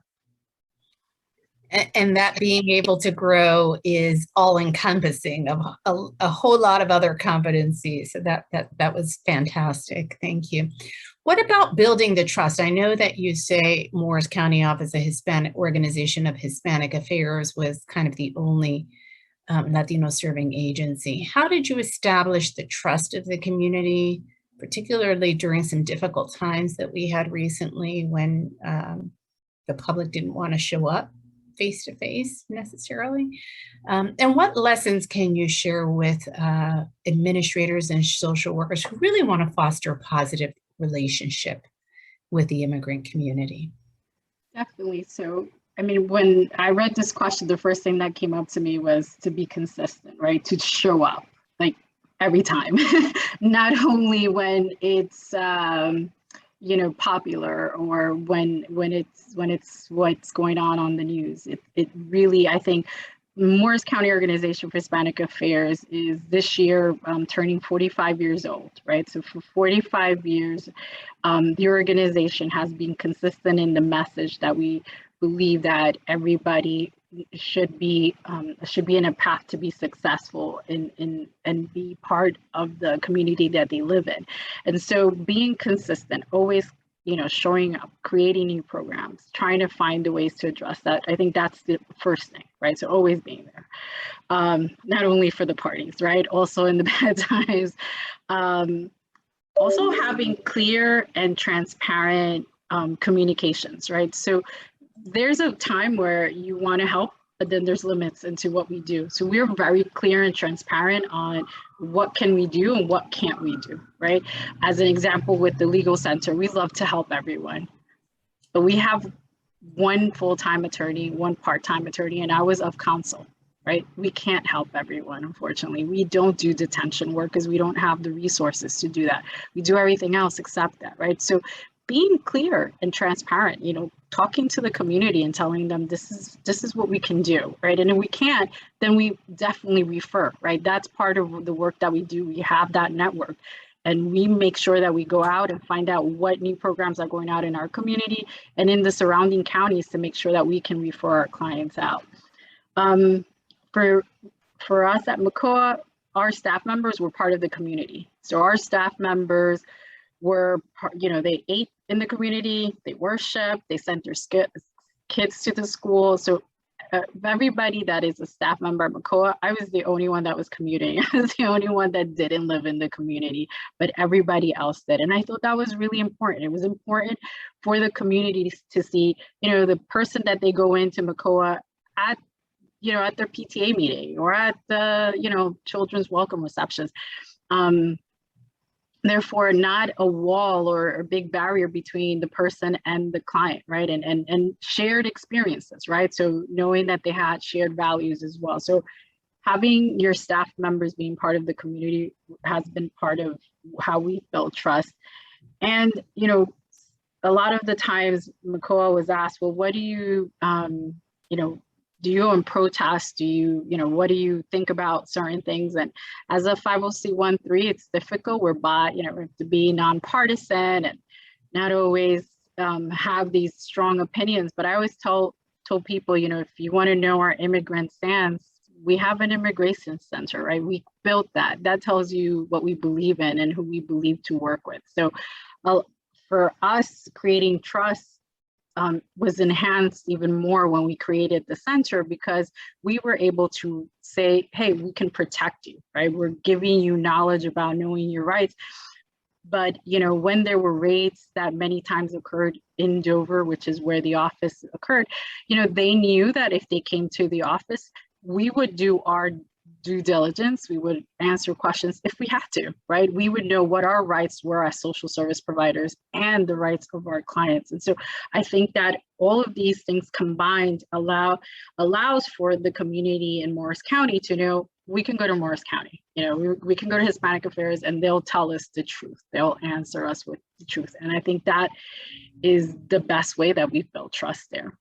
And that being able to grow is all encompassing of a whole lot of other competencies. So that was fantastic. Thank you. What about building the trust? I know that you say Morris County Office of Hispanic Organization of Hispanic Affairs was kind of the only Latino serving agency. How did you establish the trust of the community, particularly during some difficult times that we had recently when the public didn't want to show up face-to-face necessarily? And what lessons can you share with administrators and social workers who really want to foster a positive relationship with the immigrant community? Definitely. So I mean, when I read this question, the first thing that came up to me was to be consistent, right? To show up like every time, not only when it's, you know, popular or when it's what's going on the news. It really, I think, Morris County Organization for Hispanic Affairs is this year turning 45 years old, right? So for 45 years, the organization has been consistent in the message that we believe that everybody should be in a path to be successful and be part of the community that they live in. And so being consistent, always, you know, showing up, creating new programs, trying to find the ways to address that. I think that's the first thing, right? So always being there, not only for the parties, right? Also in the bad times, also having clear and transparent communications, right? So there's a time where you want to help, but then there's limits into what we do. So we're very clear and transparent on what can we do and what can't we do, right? As an example, with the legal center, we love to help everyone, but we have one full-time attorney, one part-time attorney, and hours of counsel, right? We can't help everyone, unfortunately. We don't do detention work because we don't have the resources to do that. We do everything else except that, right? So being clear and transparent, you know, talking to the community and telling them this is what we can do, right? And if we can't, then we definitely refer, right? That's part of the work that we do. We have that network, and we make sure that we go out and find out what new programs are going out in our community and in the surrounding counties to make sure that we can refer our clients out. For us at MCOA, our staff members were part of the community. So our staff members were, you know, they ate in the community, they worshiped, they sent their kids to the school. So everybody that is a staff member at MCOA, I was the only one that was commuting. I was the only one that didn't live in the community, but everybody else did. And I thought that was really important. It was important for the community to see, you know, the person that they go into MCOA at, you know, at their PTA meeting or at the, you know, children's welcome receptions. Therefore, not a wall or a big barrier between the person and the client, right? And shared experiences, right? So knowing that they had shared values as well. So having your staff members being part of the community has been part of how we build trust. And, you know, a lot of the times MCOA was asked, well, what do you, you know, do you go and protest? Do you, you know, what do you think about certain things? And as a 50C13, it's difficult. We're you know, we have to be nonpartisan and not always have these strong opinions. But I always told people, you know, if you want to know our immigrant stance, we have an immigration center, right? We built that. That tells you what we believe in and who we believe to work with. So for us, creating trust was enhanced even more when we created the center, because we were able to say, hey, we can protect you, right? We're giving you knowledge about knowing your rights. But, you know, when there were raids that many times occurred in Dover, which is where the office occurred, you know, they knew that if they came to the office, we would do our due diligence. We would answer questions if we had to, right? We would know what our rights were as social service providers and the rights of our clients. And so I think that all of these things combined allows for the community in Morris County to know we can go to Morris County. You know, we can go to Hispanic Affairs and they'll tell us the truth. They'll answer us with the truth. And I think that is the best way that we've built trust there.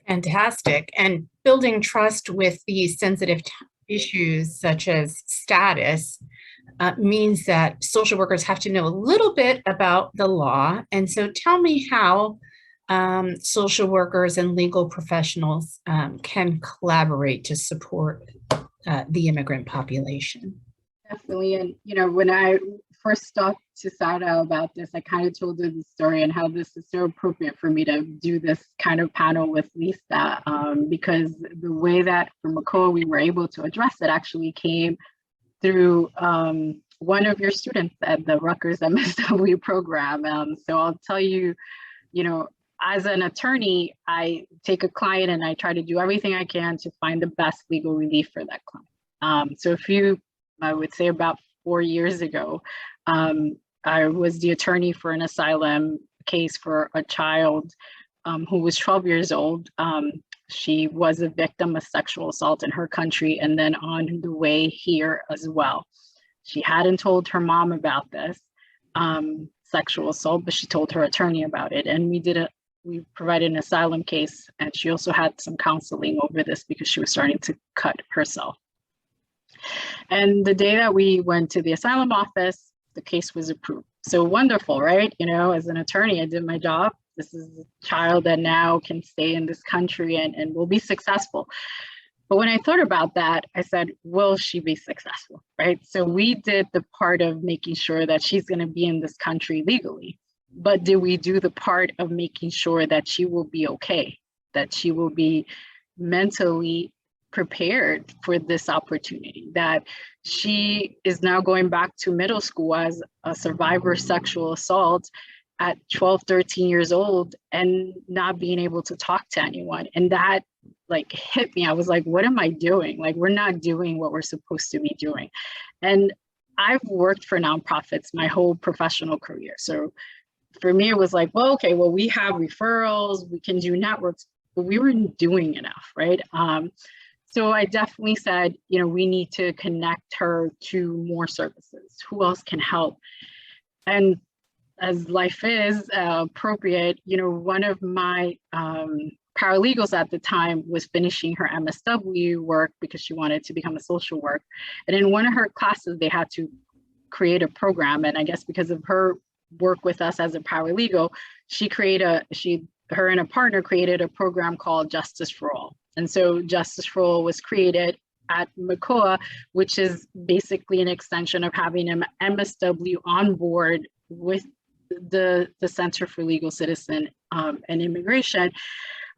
Fantastic. And building trust with these sensitive issues such as status means that social workers have to know a little bit about the law. And so tell me how social workers and legal professionals can collaborate to support the immigrant population. Definitely. And, you know, when I first talked to Sara about this, I kind of told her the story and how this is so appropriate for me to do this kind of panel with LISTA, because the way that for MCOA we were able to address it actually came through one of your students at the Rutgers MSW program. So I'll tell you, you know, as an attorney, I take a client and I try to do everything I can to find the best legal relief for that client. So I would say about 4 years ago, I was the attorney for an asylum case for a child who was 12 years old. She was a victim of sexual assault in her country and then on the way here as well. She hadn't told her mom about this sexual assault, but she told her attorney about it. And we provided an asylum case, and she also had some counseling over this because she was starting to cut herself. And the day that we went to the asylum office, the case was approved. So wonderful, right? You know, as an attorney, I did my job. This is a child that now can stay in this country and will be successful. But when I thought about that, I said, will she be successful, right? So we did the part of making sure that she's going to be in this country legally. But did we do the part of making sure that she will be okay, that she will be mentally prepared for this opportunity, that she is now going back to middle school as a survivor of sexual assault at 12, 13 years old and not being able to talk to anyone. And that like hit me. I was like, what am I doing? Like, we're not doing what we're supposed to be doing. And I've worked for nonprofits my whole professional career. So for me, it was like, well, okay, well, we have referrals, we can do networks, but we weren't doing enough, right? So I definitely said, you know, we need to connect her to more services. Who else can help? And as life is appropriate, you know, one of my paralegals at the time was finishing her MSW work because she wanted to become a social worker. And in one of her classes, they had to create a program. And I guess because of her work with us as a paralegal, her and a partner created a program called Justice for All. And so Justice for All was created at MCOA, which is basically an extension of having an MSW on board with the Center for Legal Citizen and Immigration,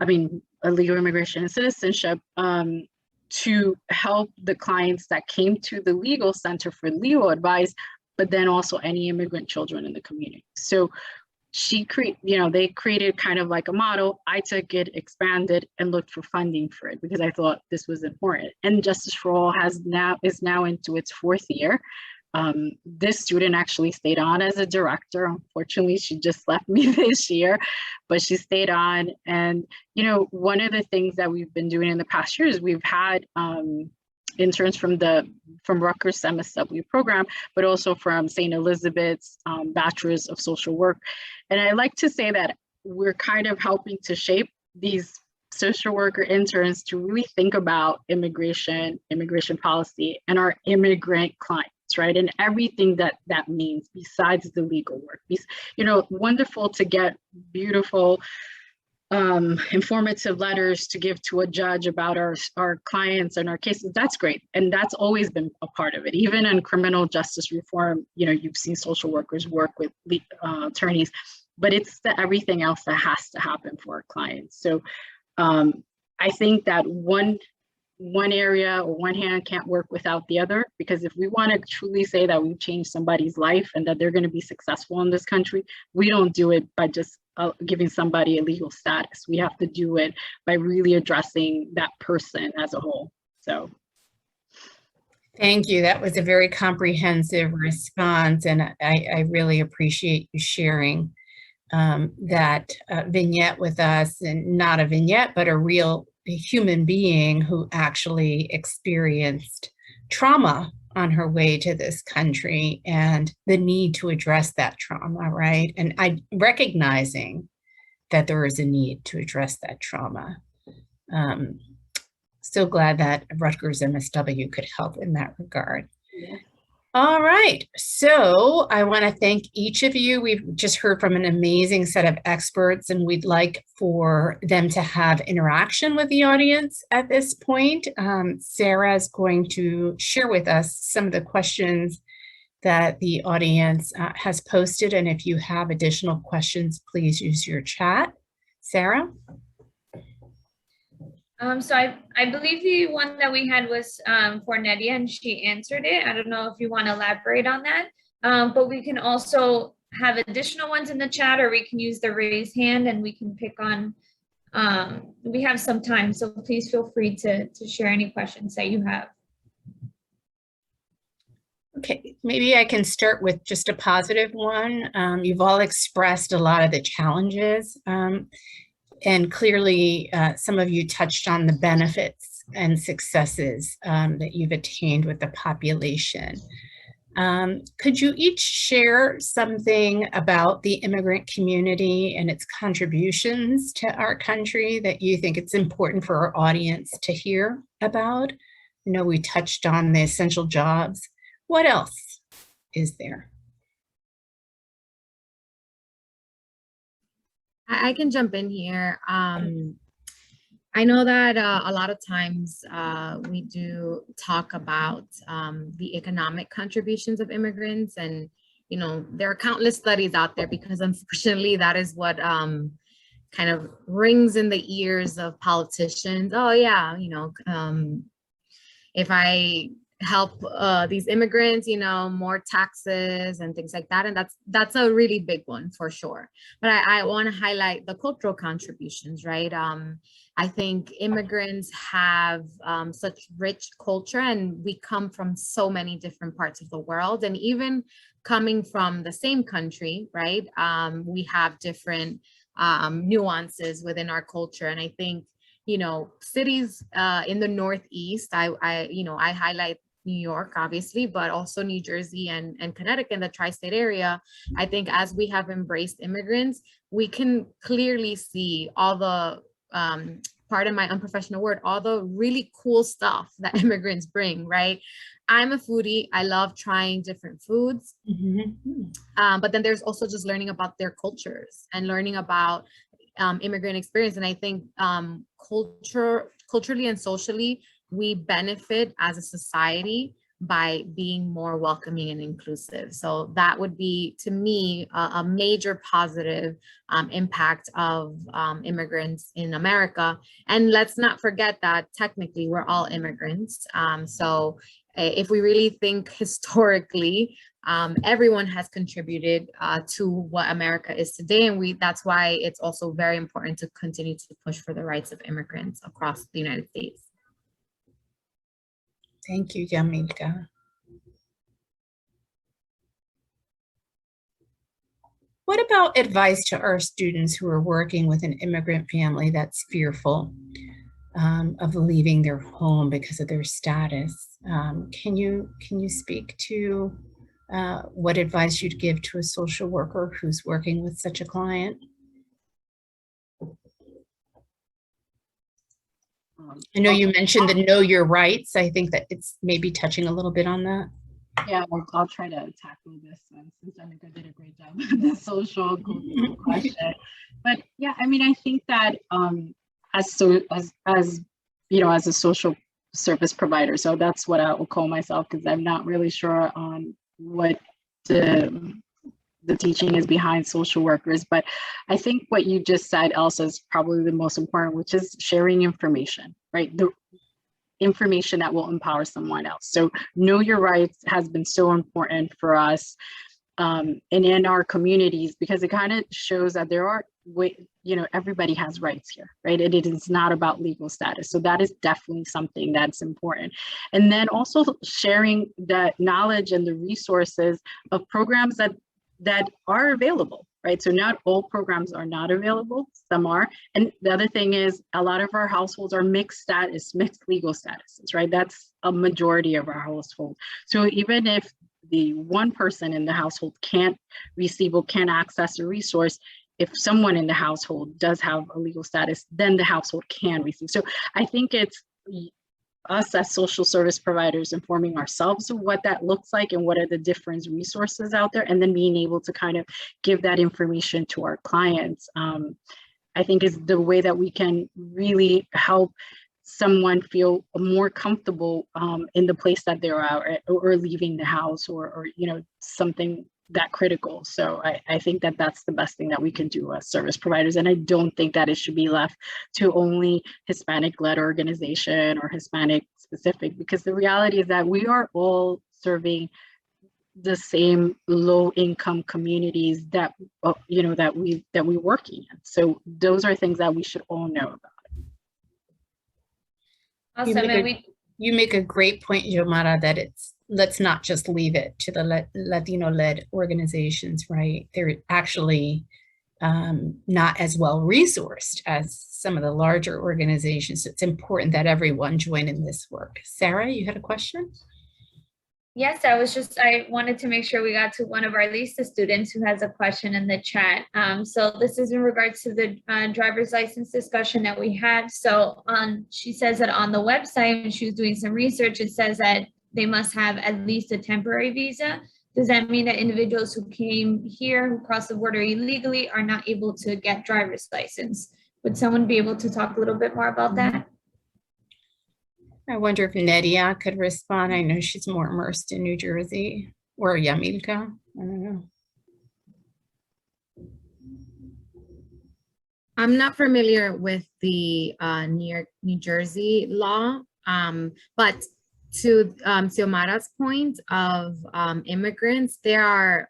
Legal Immigration and Citizenship, to help the clients that came to the legal center for legal advice, but then also any immigrant children in the community. So they created kind of like a model. I took it, expanded, and looked for funding for it because I thought this was important. And Justice for All is now into its 4th year. This student actually stayed on as a director. Unfortunately, she just left me this year, but she stayed on. And, you know, one of the things that we've been doing in the past years, we've had interns from Rutgers MSW program, but also from St. Elizabeth's Bachelor's of Social Work. And I like to say that we're kind of helping to shape these social worker interns to really think about immigration policy, and our immigrant clients, right? And everything that means besides the legal work. You know, wonderful to get beautiful, informative letters to give to a judge about our clients and our cases. That's great. And that's always been a part of it. Even in criminal justice reform, you know, you've seen social workers work with attorneys, but it's everything else that has to happen for our clients. So I think that one area or one hand can't work without the other, because if we want to truly say that we've changed somebody's life and that they're going to be successful in this country, we don't do it by just giving somebody a legal status. We have to do it by really addressing that person as a whole. So. Thank you. That was a very comprehensive response, and I really appreciate you sharing that vignette with us, and not a vignette, but a real human being who actually experienced trauma on her way to this country and the need to address that trauma, right? And recognizing that there is a need to address that trauma. So glad that Rutgers MSW could help in that regard. Yeah. All right, so I want to thank each of you. We've just heard from an amazing set of experts, and we'd like for them to have interaction with the audience at this point. Sarah is going to share with us some of the questions that the audience has posted, and if you have additional questions, please use your chat. Sarah? So I believe the one that we had was for Nedia, and she answered it. I don't know if you want to elaborate on that, but we can also have additional ones in the chat, or we can use the raise hand and we can pick on, we have some time, so please feel free to share any questions that you have. Okay, maybe I can start with just a positive one. You've all expressed a lot of the challenges And clearly, some of you touched on the benefits and successes that you've attained with the population. Could you each share something about the immigrant community and its contributions to our country that you think it's important for our audience to hear about? I know we touched on the essential jobs. What else is there? I can jump in here. I know that a lot of times we do talk about the economic contributions of immigrants, and there are countless studies out there, because unfortunately that is what kind of rings in the ears of politicians. Oh yeah, if I help these immigrants, more taxes and things like that. And that's a really big one for sure. But I want to highlight the cultural contributions, right? I think immigrants have such rich culture, and we come from so many different parts of the world. And even coming from the same country, right? We have different nuances within our culture. And I think, cities in the Northeast, I highlight New York, obviously, but also New Jersey and Connecticut, in the tri-state area. I think as we have embraced immigrants, we can clearly see all the, pardon my unprofessional word, all the really cool stuff that immigrants bring, right? I'm a foodie. I love trying different foods. But then there's also just learning about their cultures and learning about immigrant experience. And I think culturally and socially, we benefit as a society by being more welcoming and inclusive. So that would be, to me, a major positive impact of immigrants in America. And let's not forget that technically we're all immigrants. So if we really think historically, everyone has contributed to what America is today. And that's why it's also very important to continue to push for the rights of immigrants across the United States. Thank you, Yamilka. What about advice to our students who are working with an immigrant family that's fearful of leaving their home because of their status? Can you speak to what advice you'd give to a social worker who's working with such a client? I know you mentioned the know your rights. I think that it's maybe touching a little bit on that. Yeah, I'll try to tackle this one, since Yamilka did a great job with the social question. But yeah, I mean, I think that as a social service provider, so that's what I will call myself, because I'm not really sure on what the teaching is behind social workers. But I think what you just said, Elsa, is probably the most important, which is sharing information, right? The information that will empower someone else. So know your rights has been so important for us and in our communities, because it kind of shows that there are, everybody has rights here, right? It is not about legal status. So that is definitely something that's important. And then also sharing the knowledge and the resources of programs that are available, right? So not all programs are not available, some are. And the other thing is, a lot of our households are mixed legal statuses, right? That's a majority of our household. So even if the one person in the household can't receive or can't access a resource, if someone in the household does have a legal status, then the household can receive. So I think it's us as social service providers informing ourselves of what that looks like and what are the different resources out there, and then being able to kind of give that information to our clients, I think is the way that we can really help someone feel more comfortable in the place that they're at, or leaving the house, or something that critical. So I think that that's the best thing that we can do as service providers. And I don't think that it should be left to only Hispanic-led organization or Hispanic specific, because the reality is that we are all serving the same low-income communities that that we working in. So those are things that we should all know about. Awesome. You make a great point, Xiomara, that let's not just leave it to the Latino-led organizations, right? They're actually not as well resourced as some of the larger organizations. It's important that everyone join in this work. Sarah, you had a question? Yes, I wanted to make sure we got to one of our LISTA students who has a question in the chat. So this is in regards to the driver's license discussion that we had. So she says that on the website, when she was doing some research, it says that they must have at least a temporary visa. Does that mean that individuals who came here, who crossed the border illegally, are not able to get driver's license? Would someone be able to talk a little bit more about that? I wonder if Nedia could respond. I know she's more immersed in New Jersey, or Yamilka. I don't know. I'm not familiar with the New Jersey law, but to Xiomara's point of immigrants, there are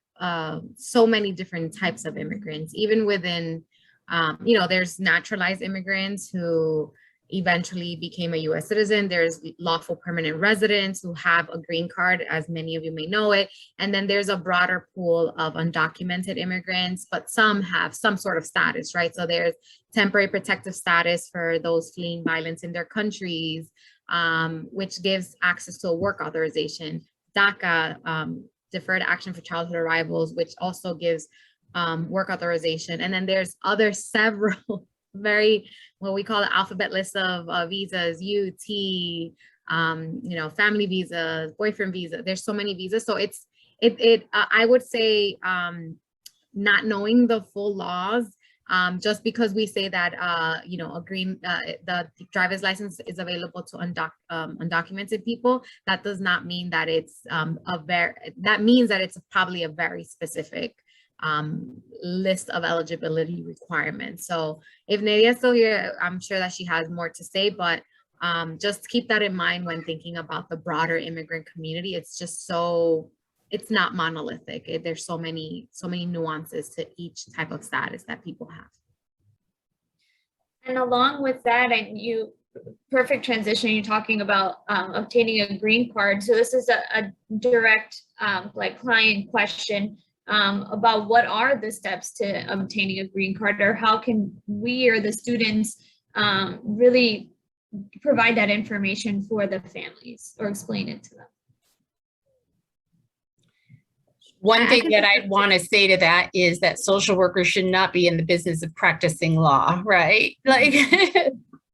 so many different types of immigrants, even within, there's naturalized immigrants who eventually became a US citizen. There's lawful permanent residents who have a green card, as many of you may know it. And then there's a broader pool of undocumented immigrants, but some have some sort of status, right? So there's temporary protective status for those fleeing violence in their countries, which gives access to a work authorization. DACA, Deferred Action for Childhood Arrivals, which also gives work authorization. And then there's other several what we call the alphabet list of visas, UT, family visas, boyfriend visa. There's so many visas. So I would say not knowing the full laws, just because we say that, the driver's license is available to undocumented people, that does not mean that it's that means that it's probably a very specific list of eligibility requirements. So if Nedia is still here, I'm sure that she has more to say, but just keep that in mind when thinking about the broader immigrant community. It's just it's not monolithic. There's so many nuances to each type of status that people have. And along with that, perfect transition, you're talking about obtaining a green card. So this is a direct client question. About what are the steps to obtaining a green card, or how can we or the students really provide that information for the families or explain it to them? One thing that I want to say to that is that social workers should not be in the business of practicing law, right? Like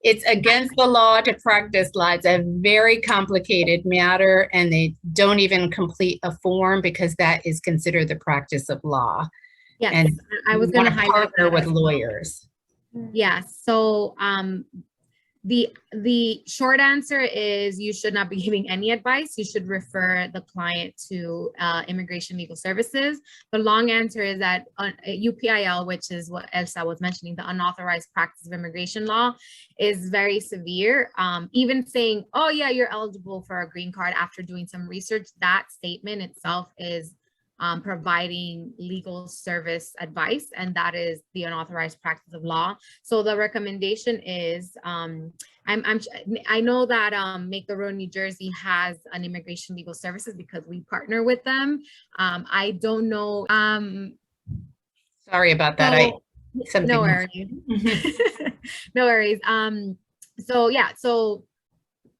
it's against the law to practice law. It's a very complicated matter, and they don't even complete a form because that is considered the practice of law. Yes, and I was going to partner with lawyers. Yes, so the short answer is you should not be giving any advice. You should refer the client to Immigration Legal Services. The long answer is that UPIL, which is what Elsa was mentioning, the unauthorized practice of immigration law, is very severe. Even saying, oh yeah, you're eligible for a green card after doing some research, that statement itself is providing legal service advice, and that is the unauthorized practice of law. So the recommendation is, I know that Make the Road New Jersey has an immigration legal services because we partner with them. I don't know. Sorry about that. No worries. No worries. So yeah, so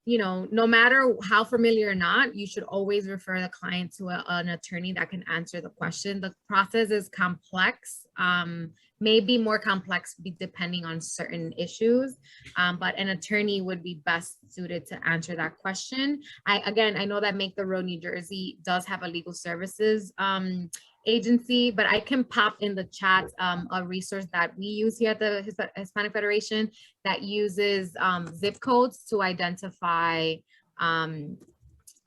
no matter how familiar or not, you should always refer the client to an attorney that can answer the question. The process is complex, maybe more complex depending on certain issues, but an attorney would be best suited to answer that question. I know that Make the Road New Jersey does have a legal services agency, but I can pop in the chat a resource that we use here at the Hispanic Federation that uses zip codes to identify,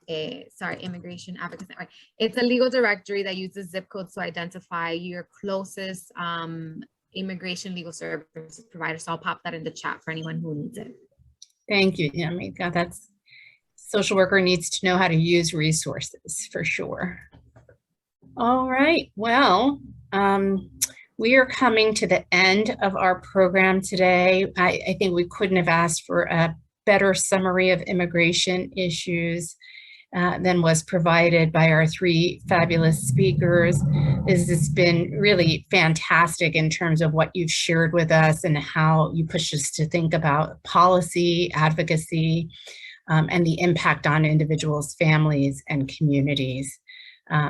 immigration advocacy. It's a legal directory that uses zip codes to identify your closest immigration legal service provider. So I'll pop that in the chat for anyone who needs it. Thank you, Yamilka. That's social worker needs to know how to use resources for sure. All right, well, we are coming to the end of our program today. I think we couldn't have asked for a better summary of immigration issues. than was provided by our three fabulous speakers. This has been really fantastic in terms of what you've shared with us and how you push us to think about policy, advocacy, and the impact on individuals, families, and communities.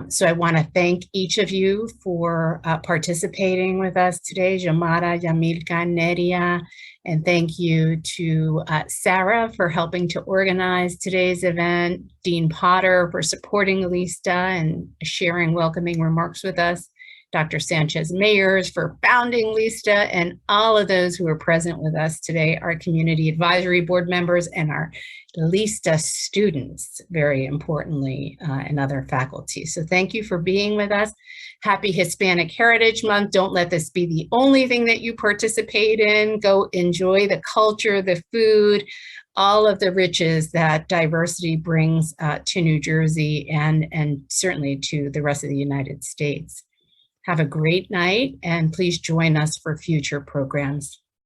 So I want to thank each of you for participating with us today, Xiomara, Yamilka, Nedia, and thank you to Sarah for helping to organize today's event, Dean Potter for supporting LISTA and sharing welcoming remarks with us, Dr. Sanchez-Meyers for founding LISTA, and all of those who are present with us today, our community advisory board members and our LISTA students, very importantly, and other faculty. So thank you for being with us. Happy Hispanic Heritage Month. Don't let this be the only thing that you participate in. Go enjoy the culture, the food, all of the riches that diversity brings to New Jersey and certainly to the rest of the United States. Have a great night, and please join us for future programs.